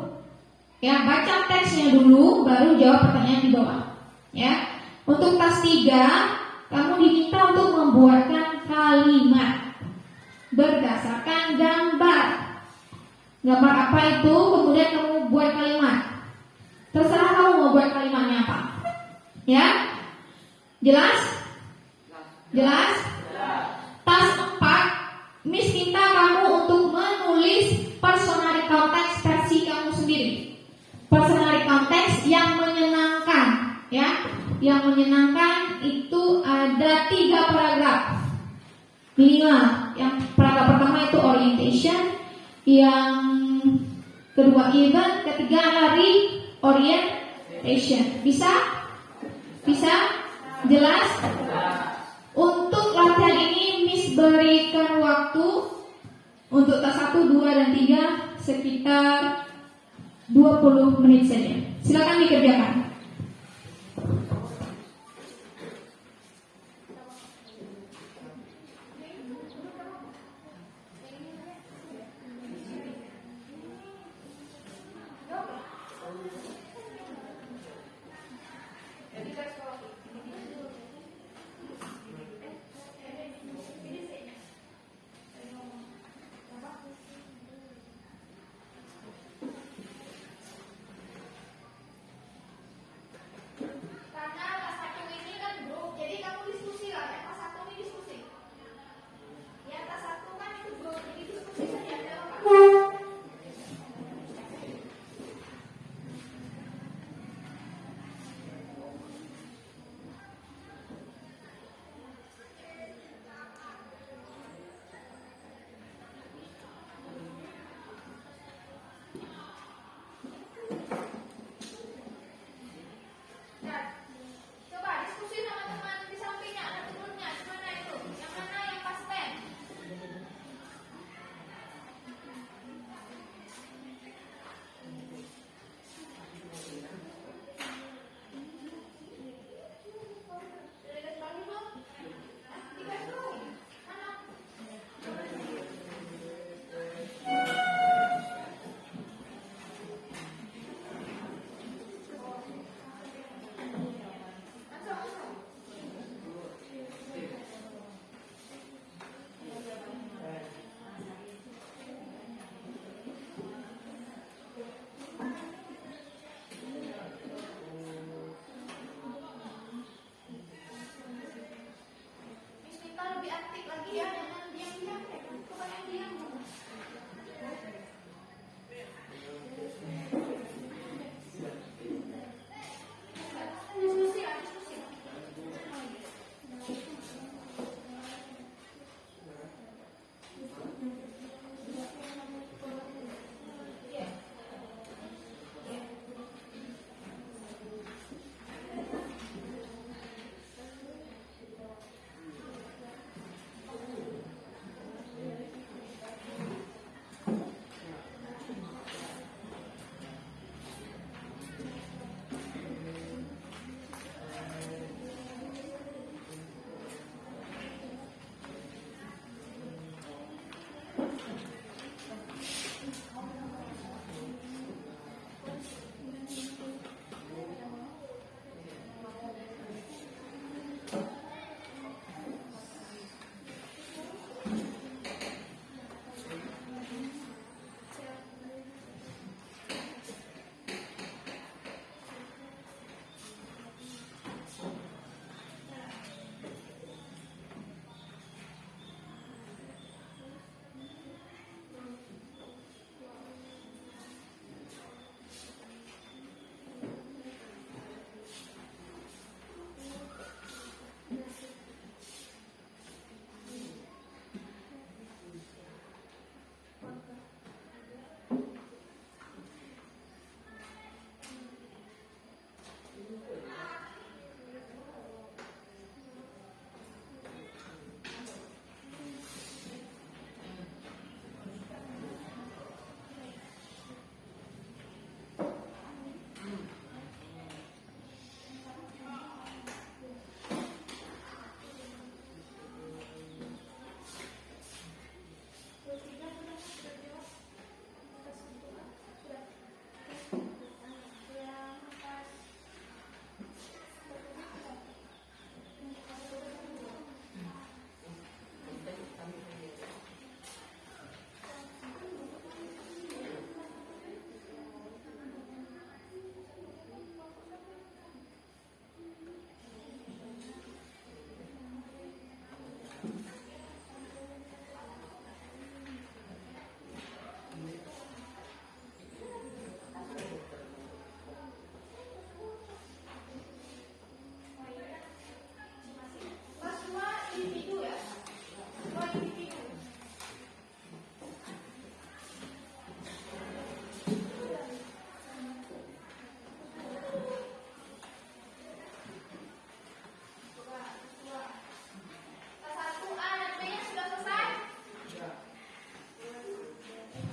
[SPEAKER 1] Ya, baca teksnya dulu, baru jawab pertanyaan di bawah. Ya. Untuk tas 3, kamu diminta untuk membuatkan kalimat berdasarkan gambar. Gambar apa itu, kemudian kamu buat kalimat. Terserah kamu mau buat kalimatnya apa. Ya? Jelas? Jelas? Tas 4, Miss minta kamu untuk menulis personal konteks versi kamu sendiri. Personal konteks yang menyenangkan, ya. Yang menyenangkan itu ada 3 paragraf minimal. Yang paragraf pertama itu orientation, yang kedua event, ketiga lari orientation. Bisa? Bisa? Jelas? Untuk latihan ini Miss berikan waktu untuk tas 1, 2, dan 3 sekitar 20 menit saja. Silakan dikerjakan.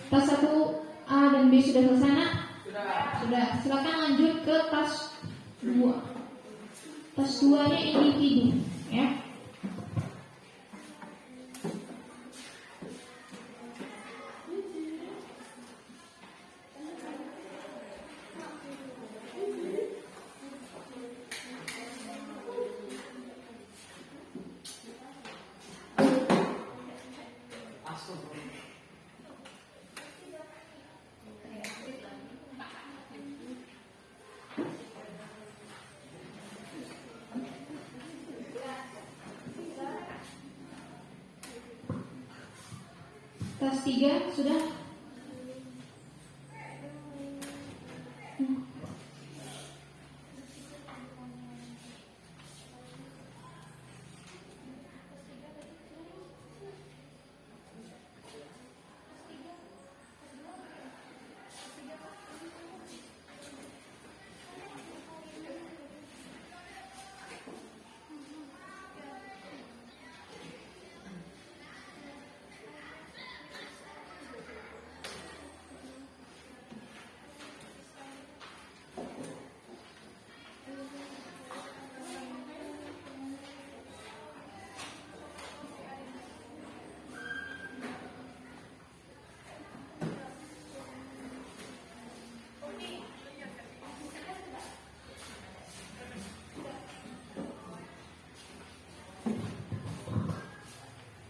[SPEAKER 1] Tas 1A dan B sudah selesai, nak? Sudah. Silakan lanjut ke tas 2. Tas 2-nya individu, ya. Tas 3 sudah.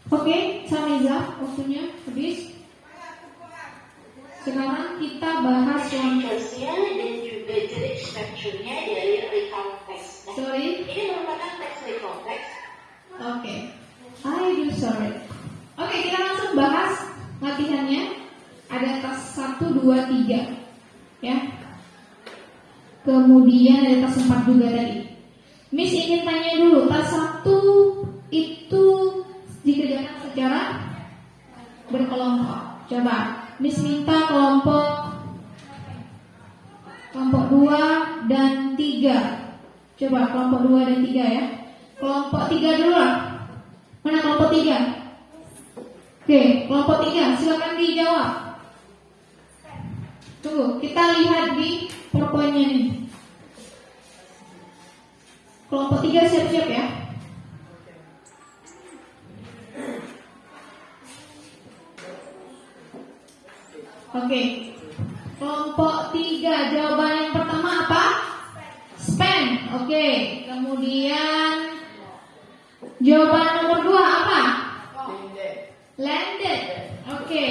[SPEAKER 1] Oke, Samiza, waktunya habis. Sekarang kita bahas yang
[SPEAKER 5] Teksnya dan juga jenis strukturnya dari recount text. Nah,
[SPEAKER 1] sorry.
[SPEAKER 5] ini merupakan teks recount text.
[SPEAKER 1] Oke, I do sorry. Oke, kita langsung bahas latihannya. Ada tas 1, 2, 3, ya. Kemudian ada tas 4 juga tadi. Miss ingin tanya dulu, tas 1 itu dikerjakan secara berkelompok. Coba, Miss minta kelompok 2 dan 3. Coba kelompok 2 dan 3 ya. Kelompok 3 dulu lah. Mana kelompok 3? Oke, kelompok 3 silakan dijawab. Tunggu, kita lihat di PowerPoint-nya nih. Kelompok 3 siap-siap ya. Oke, kelompok 3 jawaban yang pertama apa? Spend. Oke, kemudian jawaban nomor 2 apa? Landed. Oke,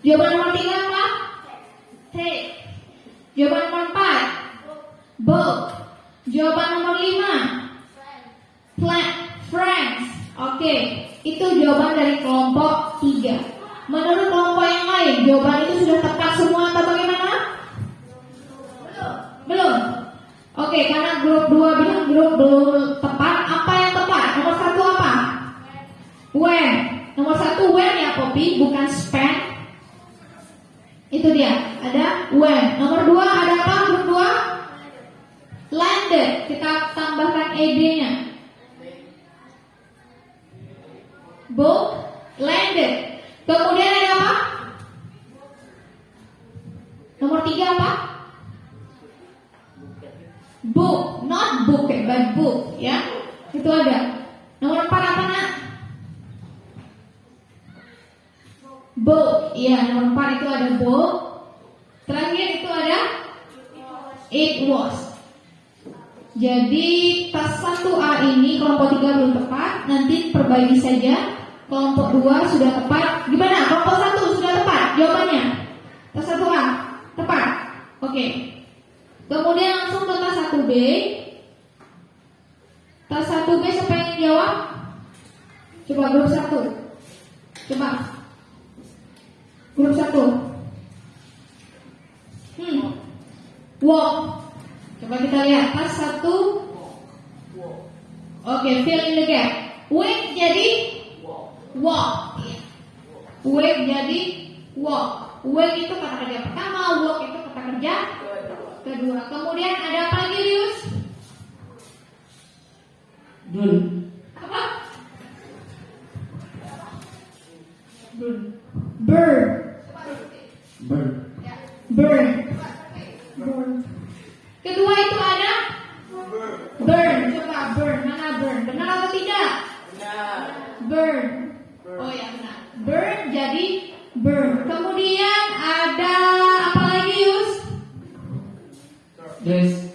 [SPEAKER 1] jawaban nomor 3 apa? Take. Jawaban nomor 4 book. Jawaban nomor 5 plan. Friends. Oke, itu jawaban dari kelompok 3. Menurut kelompok yang lain, jawaban itu sudah tepat semua atau bagaimana? Belum. Oke, karena grup 2 bilang grup belum tepat. Apa yang tepat? Nomor 1 apa? When. Nomor 1 when ya, Poppy, bukan spend. Itu dia, ada when. Nomor 2 ada apa? Grup 2 landed. Kita tambahkan ed-nya. Book landed. Kemudian ada apa? Nomor 3 apa? Book, not book, but book, ya. Itu ada. Nomor 4 apa, nak? Book, ya. Nomor 4 itu ada book. Terakhir itu ada it was. Jadi tas 1A ini kelompok 3 belum tepat. Nanti perbaiki saja. Kelompok 2 sudah tepat. Gimana? Kelompok 1 sudah tepat jawabannya. Tas 1A tepat. Oke. Kemudian langsung ke tas 1B. Tas 1B siapa yang jawab? Coba grup 1. Coba. Grup 1. Walk. Coba kita lihat tas 1. Oke, fill in the gap. Wait jadi walk. Wait jadi walk. Wait itu kata kerja pertama, walk itu kata kerja kedua. Kemudian ada apa lagi, Rius?
[SPEAKER 2] Dun.
[SPEAKER 1] Apa? Bird. Oh ya benar. Burn jadi burn. Kemudian ada apa lagi Yus?
[SPEAKER 2] Dress.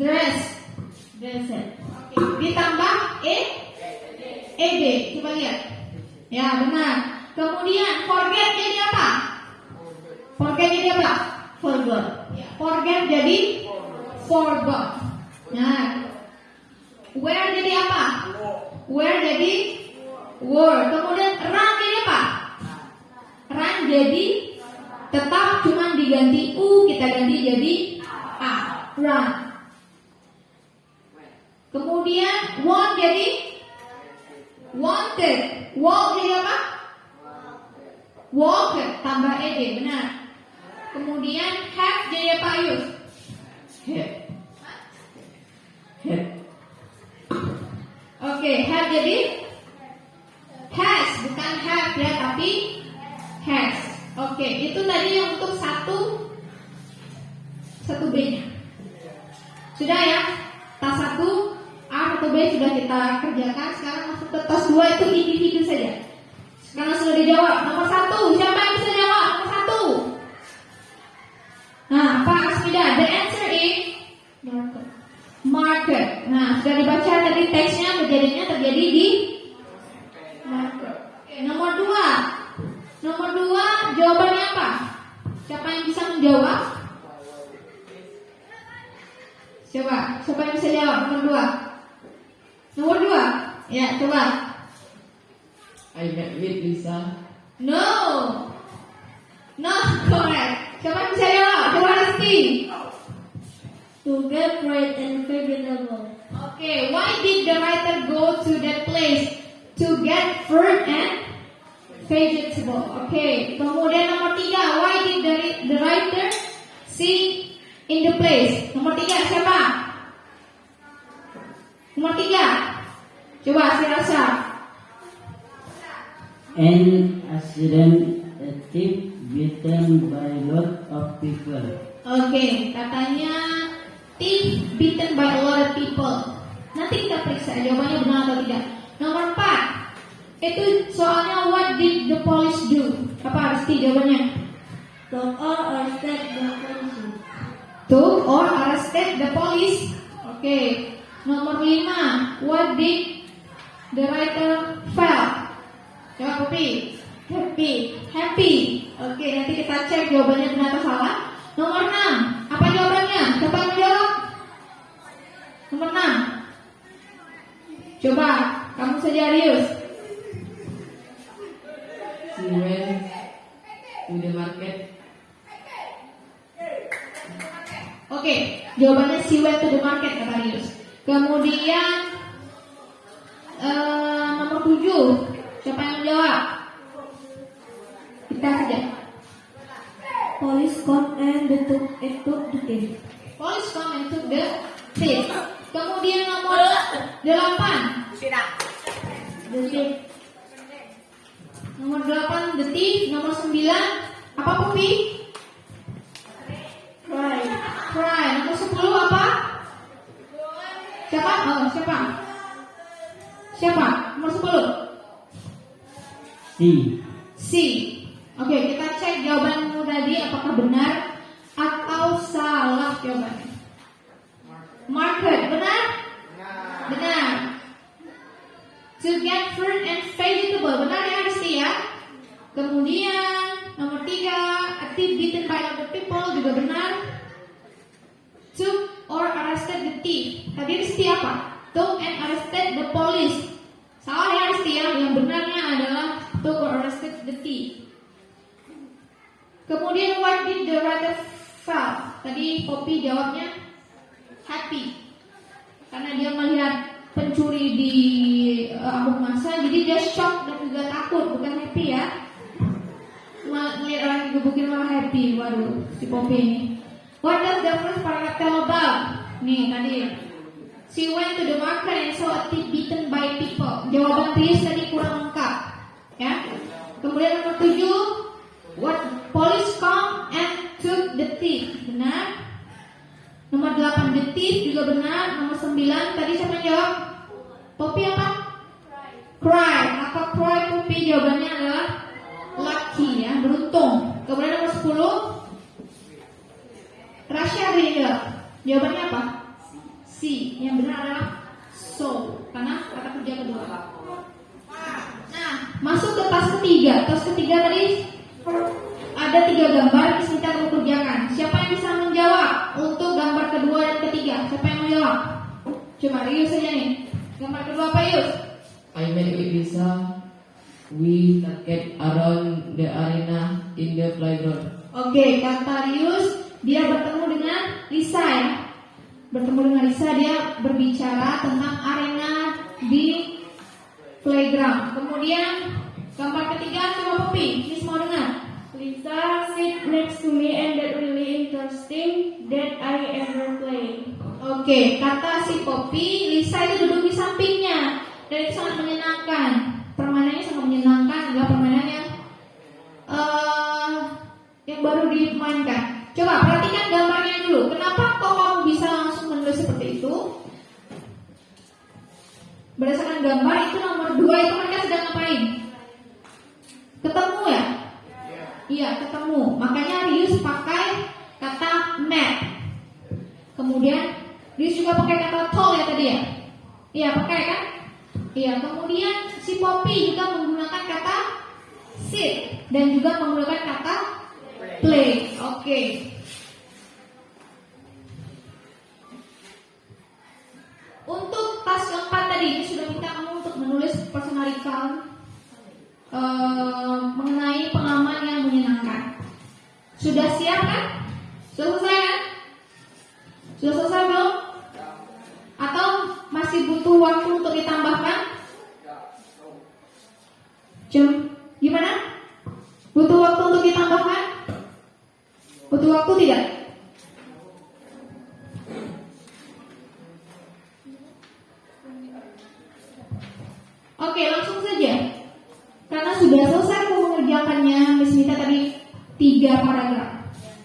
[SPEAKER 1] Dress. Oke. Ditambah ed. Coba lihat. Ya benar. Kemudian forget jadi apa? Forget jadi apa? Forgot. Ya, forget jadi forgot. Nah, where jadi apa? Where jadi were. Kemudian run jadi apa? Run jadi tetap cuma diganti u, kita ganti jadi a. Run. Kemudian want jadi wanted. Walk jadi apa? Walk tambah ed, benar. Kemudian have jadi apa Yus?
[SPEAKER 2] Head.
[SPEAKER 1] Oke, have jadi has, bukan have ya, tapi has. Oke, itu tadi yang untuk satu B-nya. Sudah ya? Tas 1 A atau B sudah kita kerjakan. Sekarang masuk ke tas 2, itu individu saja. Sekarang sudah dijawab. Nomor 1, siapa yang bisa jawab? Nomor 1. Nah, apa Asmida? The answer is market. Nah, sudah dibaca tadi teksnya, kejadiannya terjadi di market. Oke, nomor 2 jawabannya apa? Siapa yang bisa menjawab? Siapa yang bisa jawab? Nomor 2. Ya, coba.
[SPEAKER 2] I met with Lisa.
[SPEAKER 1] No, correct. Siapa yang bisa jawab? Coba Resti.
[SPEAKER 4] To get fruit and vegetable.
[SPEAKER 1] Okay, why did the writer go to that place to get fruit and vegetable? Okay, kemudian nomor 3, why did the writer sing in the place? Nomor 3 siapa? Nomor 3. Coba si Rasa.
[SPEAKER 6] An accident, a thief beaten by lot of people.
[SPEAKER 1] Okay, katanya thief beaten by a lot of people. Nanti kita periksa jawabannya benar atau tidak. Nomor 4. Itu soalnya what did the police do? Apa Resti jawabannya?
[SPEAKER 4] Took or arrested the police.
[SPEAKER 1] Took or arrested the police. Oke. Nomor 5. What did the writer felt? Jawab Popi. Happy. Oke, nanti kita cek jawabannya benar atau salah. Nomor 6. Apa jawabannya? Siapa yang menjawab? Nomor 6. Coba, kamu saja Rius.
[SPEAKER 2] She went to the market.
[SPEAKER 1] Oke, jawabannya she went to the market kata Rius. Kemudian nomor 7. Siapa yang menjawab? Kita saja.
[SPEAKER 4] Police come and they took the thief.
[SPEAKER 1] Police come and took the thief. Kemudian nomor 8.
[SPEAKER 4] The thief.
[SPEAKER 1] Nomor 8 the thief. Nomor 9 apa Pupi? Cry. Nomor 10 apa? Siapa? Siapa? Nomor 10. C. Oke, kita cek jawabanmu tadi apakah benar atau salah jawabannya. Market, benar? Benar. To get fruit and vegetable, benar ya Risti ya? Kemudian nomor 3, a thief beaten by other people juga benar. Took or arrested the thief. Tadi Risti apa? Took and arrested the police. Salah ya Risti ya? Yang benarnya adalah took or arrested the thief. Kemudian what did the writer felt? Tadi Poppy jawabnya happy. Karena dia melihat pencuri di amuk masa, jadi dia shock dan juga takut, bukan happy ya. Melihat orang digebukin malah happy. Waduh, si Poppy ini. What does the first paragraph tell about? Nih tadi. She went to the market and saw a thief beaten by people. Jawaban Trius tadi kurang lengkap. Ya. Kemudian nomor 7, what police come and took the thief. Benar. Nomor 8 the thief juga benar. Nomor 9 tadi siapa yang jawab? Poppy apa? Cry. Apa cry Poppy jawab? jawabannya adalah lucky ya, beruntung. Kemudian nomor 10, Rasya Rinda. Jawabannya apa? C. Yang benar adalah so, karena kata kerja kedua. Nah, masuk ke tas ketiga. Tas ketiga tadi ada 3 gambar yang kita mau kerjakan. Siapa yang bisa menjawab untuk gambar kedua dan ketiga? Siapa yang menjawab? Coba Rius saja nih. Gambar kedua apa Rius?
[SPEAKER 2] I met with Lisa. We target around the arena in the playground.
[SPEAKER 1] Oke, kata Rius, dia bertemu dengan Lisa ya. Bertemu dengan Lisa, dia berbicara tentang arena di playground. Kemudian gambar ketiga coba Poppy, Miss mau dengar.
[SPEAKER 4] Lisa sit next to me and that really interesting that I ever play.
[SPEAKER 1] Oke, kata si Poppy, Lisa itu duduk di sampingnya dan itu sangat menyenangkan. Permainannya sangat menyenangkan, adalah permainan yang baru dimainkan. Coba perhatikan gambarnya dulu. Kenapa kok kamu bisa langsung menulis seperti itu? Berdasarkan gambar itu nomor 2 itu mereka sedang ngapain? Ketemu ya? Iya, ketemu. Makanya Rius pakai kata met. Kemudian Rius juga pakai kata tall ya tadi ya? Iya, pakai kan? Iya, kemudian si Poppy juga menggunakan kata sit dan juga menggunakan kata play. Oke. Untuk tas keempat tadi ini sudah minta kamu untuk menulis personal recount mengenai pengalaman yang menyenangkan. Sudah siap kan? Sudah selesai kan? Sudah selesai belum? Atau masih butuh waktu untuk ditambahkan? Gimana? Butuh waktu untuk ditambahkan? Butuh waktu tidak? Oke, langsung saja. Karena sudah selesai aku mengerjakannya, Miss minta tadi 3 paragraf.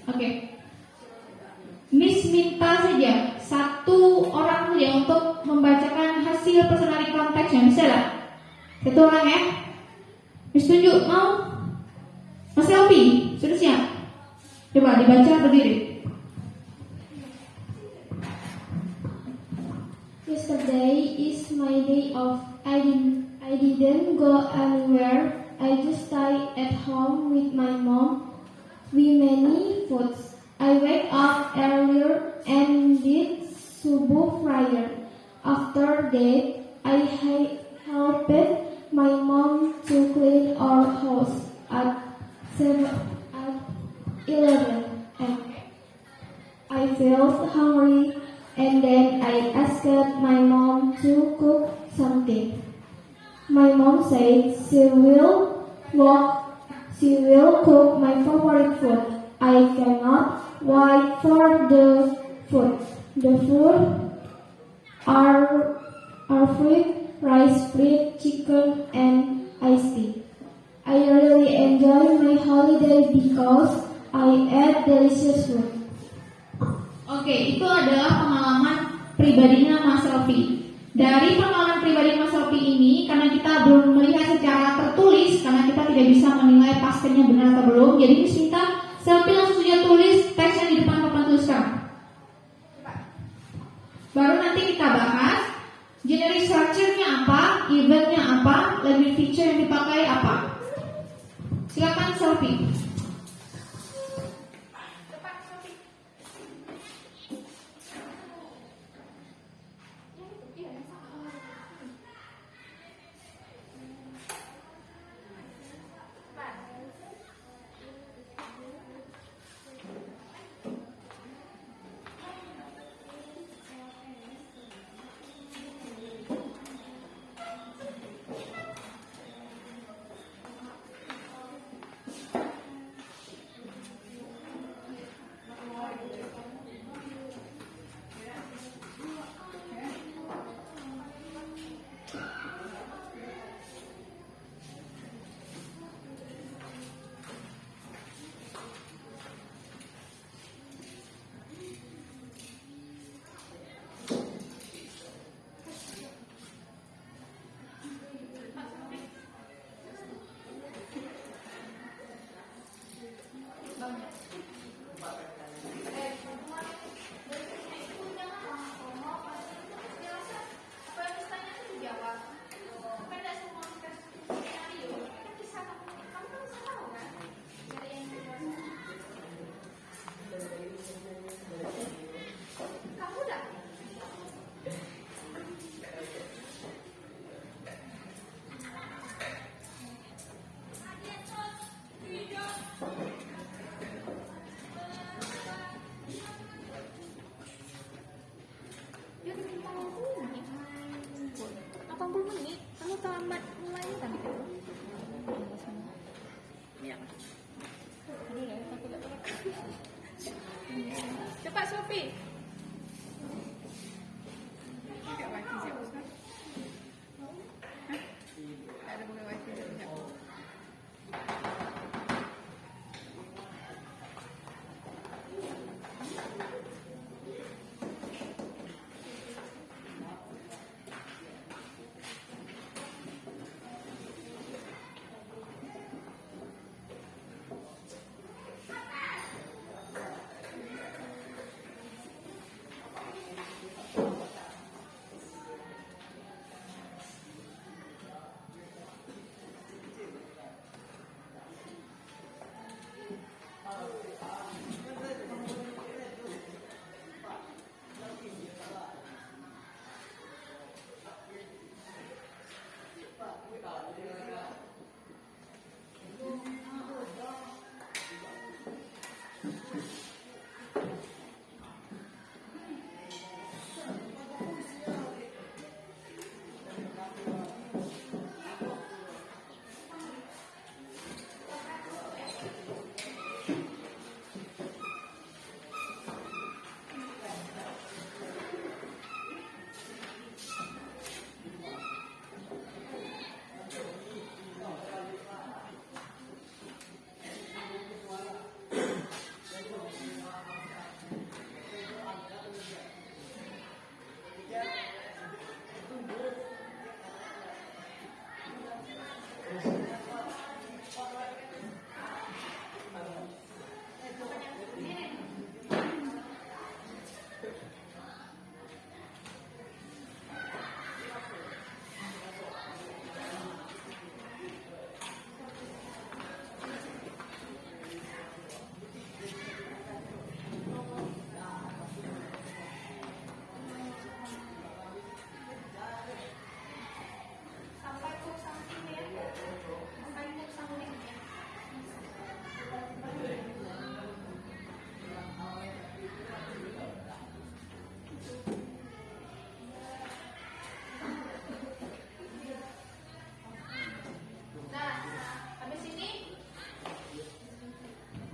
[SPEAKER 1] Oke. Miss minta saja 1 orang saja untuk membacakan hasil personal recount-nya. Bisa lah? 1 orang ya. Miss tunjuk, mau? Mas Elvi, sudah siap? Coba dibaca berdiri.
[SPEAKER 4] Yesterday is my day off. I didn't go anywhere. I just stayed at home with my mom. We many foods. I wake up earlier and did subuh prayer. After that, I helped my mom to clean our house at 11 and I felt hungry and then I asked my mom to cook something. My mom said she will cook my favorite food. I cannot wait for the food. The food are fried rice, fried chicken, and iced tea. I really enjoy my holiday because I ate delicious food.
[SPEAKER 1] Oke, itu adalah pengalaman pribadinya Mas Elvi. Dari pengalaman pribadi Mas Elvi ini, karena kita belum melihat secara tertulis, karena kita tidak bisa menilai pastinya benar atau belum, jadi Miss minta Selfie langsung saja tulis teks yang di depan papan tulis kamu. Baru nanti kita bahas generic structure-nya apa, event-nya apa, language feature yang dipakai apa. Silakan Selfie.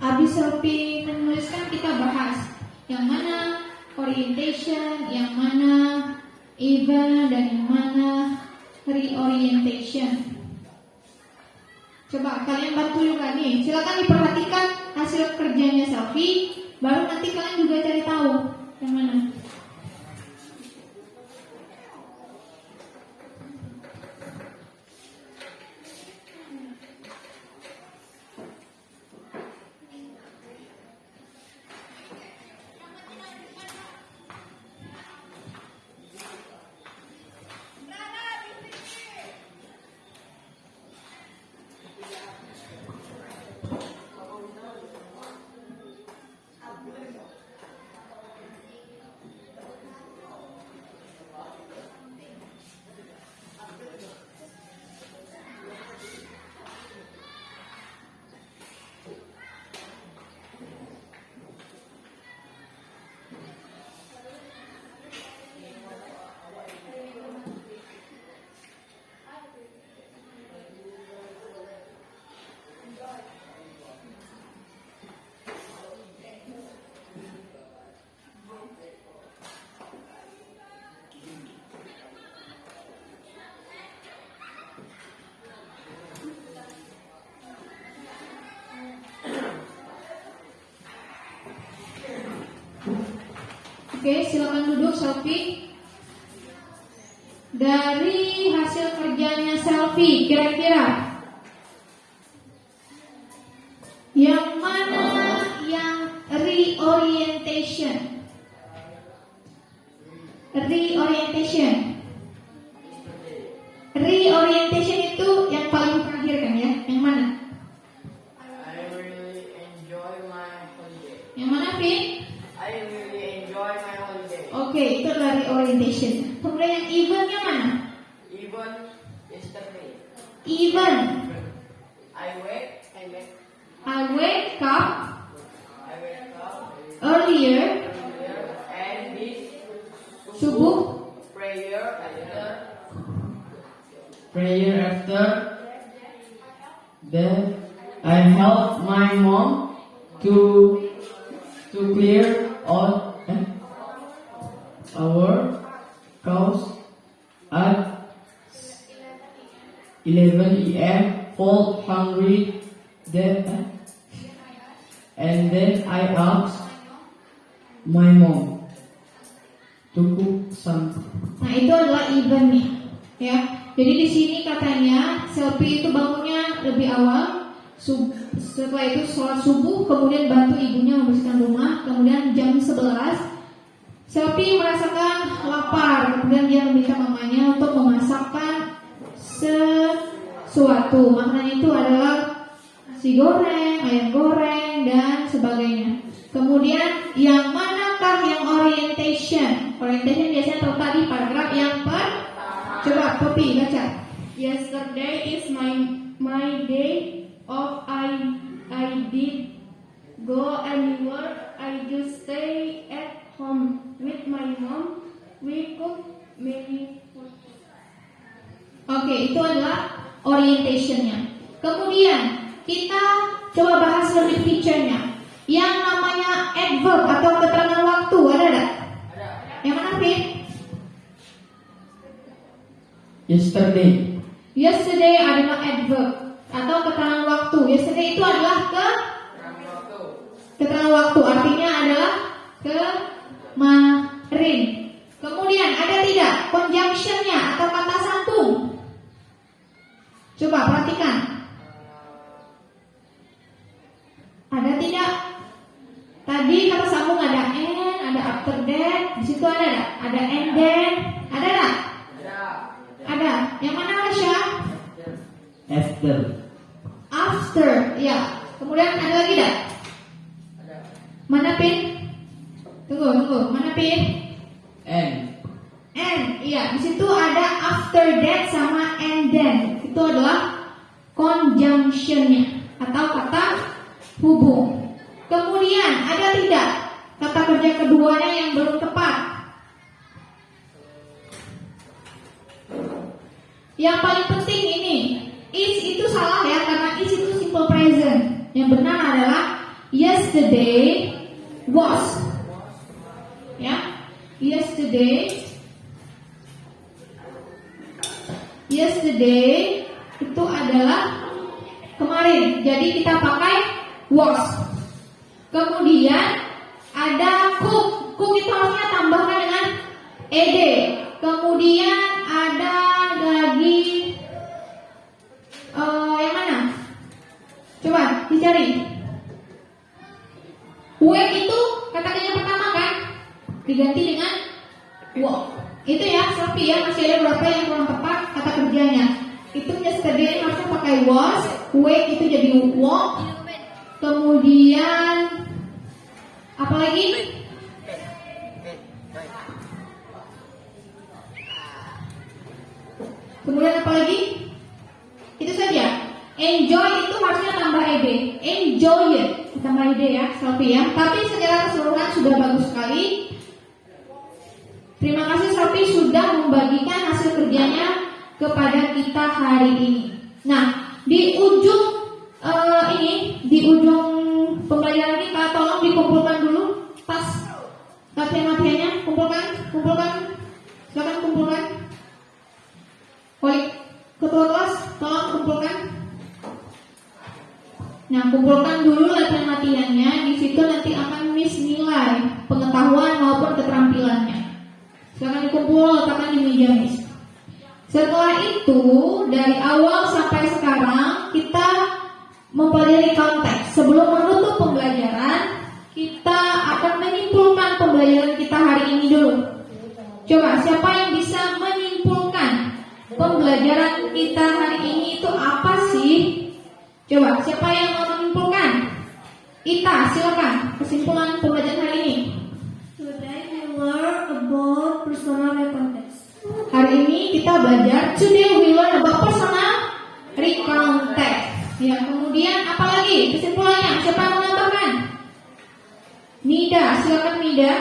[SPEAKER 1] Habis Selfie menuliskan, kita bahas yang mana orientation, yang mana event, dan yang mana reorientation. Coba kalian bantu juga nih. Silakan diperhatikan hasil kerjanya Selfie, baru nanti kalian juga cari tahu yang mana. Oke, silakan duduk Selfie. Dari hasil kerjanya Selfie, kira-kira yang mana yang reorientation? Reorientation itu yang paling terakhir kan ya? Yang mana?
[SPEAKER 2] I really enjoy my holiday.
[SPEAKER 1] Yang mana, Vin?
[SPEAKER 2] I really enjoy my holiday.
[SPEAKER 1] Oke, itu adalah reorientation. Kemudian yang eventnya mana?
[SPEAKER 2] Even yesterday.
[SPEAKER 1] Event.
[SPEAKER 2] I wake
[SPEAKER 1] I wake up
[SPEAKER 2] up
[SPEAKER 1] earlier,
[SPEAKER 2] and did
[SPEAKER 1] subuh,
[SPEAKER 2] prayer after that. I help my mom to clear all our cows at 11 a.m. Felt hungry and then I asked my mom to cook something.
[SPEAKER 1] Nah, itu adalah eventnya, ya. Jadi di sini katanya Selfie itu bangunnya lebih awal, setelah itu sholat subuh, kemudian bantu ibunya membersihkan rumah, kemudian jam 11 Selfie merasakan lapar, kemudian dia meminta mamanya untuk memasakkan sesuatu. Makanannya itu adalah nasi goreng, ayam goreng, dan sebagainya. Kemudian yang manakah yang orientation? Orientation biasanya terletak di paragraf yang coba Poppy baca.
[SPEAKER 4] Yesterday is my day off. I did go anywhere. I just stay at home with my mom. We cook many food.
[SPEAKER 1] Oke, itu adalah orientationnya. Kemudian kita coba bahas lebih feature-nya. Yang namanya adverb atau keterangan waktu, ada enggak? Yang mana, Fit?
[SPEAKER 2] Yesterday.
[SPEAKER 1] Yesterday adalah adverb atau keterangan waktu. Yesterday itu adalah keterangan waktu, artinya adalah kemarin. Kemudian ada tidak conjunction-nya atau kata sambung? Coba perhatikan. Ada tidak? Tadi kata sambung ada and, ada after that. Di situ ada and then. Ada enggak? Ada. Yang mana, Rasya?
[SPEAKER 6] After.
[SPEAKER 1] After, ya. Kemudian ada lagi enggak? Mana, Pin? Tunggu. Mana, Pin? And, iya. Di situ ada after that sama and then. Itu adalah conjunction-nya atau kata hubung. Kemudian ada tidak kata kerja keduanya yang belum tepat? Yang paling penting ini, is itu salah ya, karena is itu simple present. Yang benar adalah yesterday was. Ya, yesterday itu adalah kemarin. Jadi kita pakai was. Kemudian ada cook. Cook itu harusnya tambahkan dengan ed. Kemudian ada lagi yang mana? Coba dicari. Wake itu kata kerja pertama kan? Diganti dengan walk. Itu ya, Sophie ya, masih ada beberapa yang kurang tepat kata kerjanya. Itu yesterday harusnya pakai was, wake itu jadi walk. Kemudian apa lagi? Kemudian apa lagi? Itu saja. Enjoy itu harusnya tambah ed. Enjoy it, tambah ed ya, Sophie ya. Tapi secara keseluruhan sudah bagus sekali. Terima kasih Sophie sudah membagikan hasil kerjanya kepada kita hari ini. Nah, di ujung di ujung pembelajaran kita tolong dikumpulkan dulu tas latihan-latihannya, kumpulkan, silakan kumpulkan. Oleh ketua kelas, tolong kumpulkan. Nah, kumpulkan dulu latihan-latihannya. Di situ nanti akan Miss nilai pengetahuan maupun keterampilannya. Silakan dikumpul, letakkan di meja Miss. Setelah itu, dari awal sampai sekarang kita mempelajari konteks. Sebelum menutup pembelajaran, kita akan menyimpulkan pembelajaran kita hari ini dulu. Coba, siapa yang bisa menyimpulkan pembelajaran kita hari ini itu apa sih? Coba, siapa yang mau menyimpulkan? Ita, silakan. Kesimpulan pembelajaran hari ini.
[SPEAKER 4] Today we learn about personal context.
[SPEAKER 1] Hari ini kita belajar. Today we learn about personal context. Ya, kemudian apa lagi kesimpulannya? Siapa yang menambahkan? Nida, silakan Nida.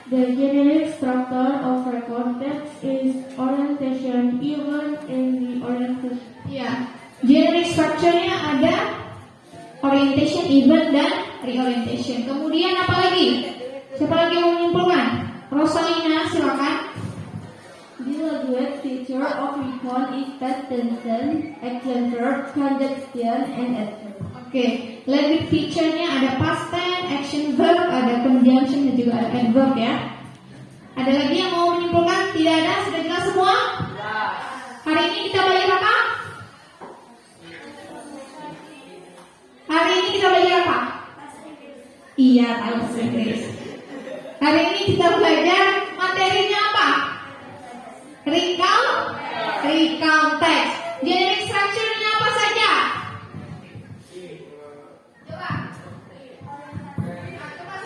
[SPEAKER 4] The generic structure of a context is orientation, even in the orientation.
[SPEAKER 1] Ya, generic structure-nya ada orientation, event, dan reorientation. Kemudian apa lagi? Siapa lagi yang mau menyimpulkan? Rosalina, silakan.
[SPEAKER 4] The language feature of recall is past tense, action verb, conjunction, and adverb.
[SPEAKER 1] Oke, language feature-nya ada past tense, action verb, ada conjunction, dan juga ada adverb ya. Ada lagi yang mau menyimpulkan? Tidak ada? Sudah jelas semua? Hari ini kita belajar apa? Hari ini kita belajar apa? Iya, tahu bahasa Inggris. Hari ini kita belajar materinya apa? Recount text. Generic structure-nya apa saja? Coba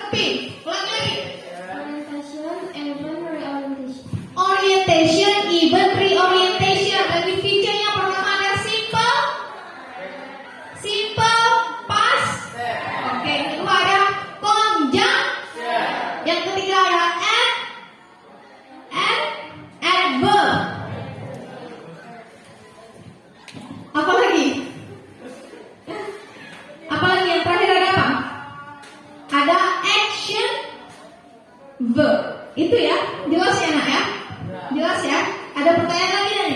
[SPEAKER 1] Sophie, ulangi lagi.
[SPEAKER 4] Orientation, event, reorientation.
[SPEAKER 1] Orientation, event, reorientation. Lagi feature-nya pertama ada simple, past. Oke, yang kedua ada conjunction. Yang ketiga ada adverb. Apa lagi? verb. Itu ya, jelas ya nak ya? Jelas ya? Ada pertanyaan lagi nih?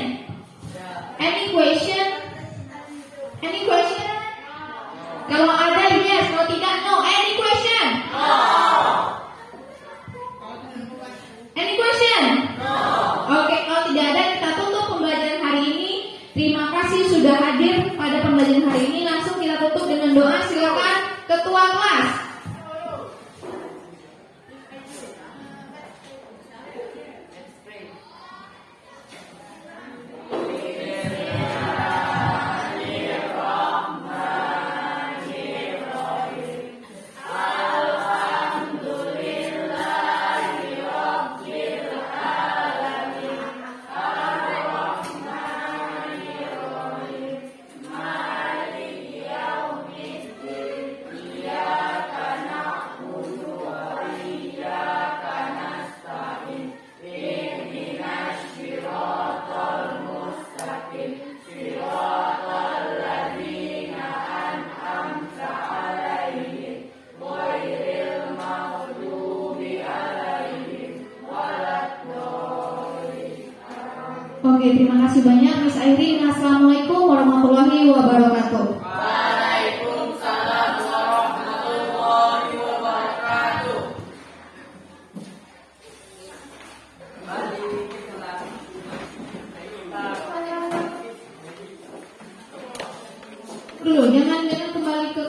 [SPEAKER 1] Any question? Any question? Kalau ada yes, kalau tidak no. Any question? Any question? Oke, kalau tidak ada kita tutup pembelajaran hari ini. Terima kasih sudah hadir pada pembelajaran hari ini. Langsung kita tutup dengan doa. Silakan ketua kelas. Oke, terima kasih banyak Miss Airin. Assalamualaikum warahmatullahi wabarakatuh. Dulu, jangan kembali ke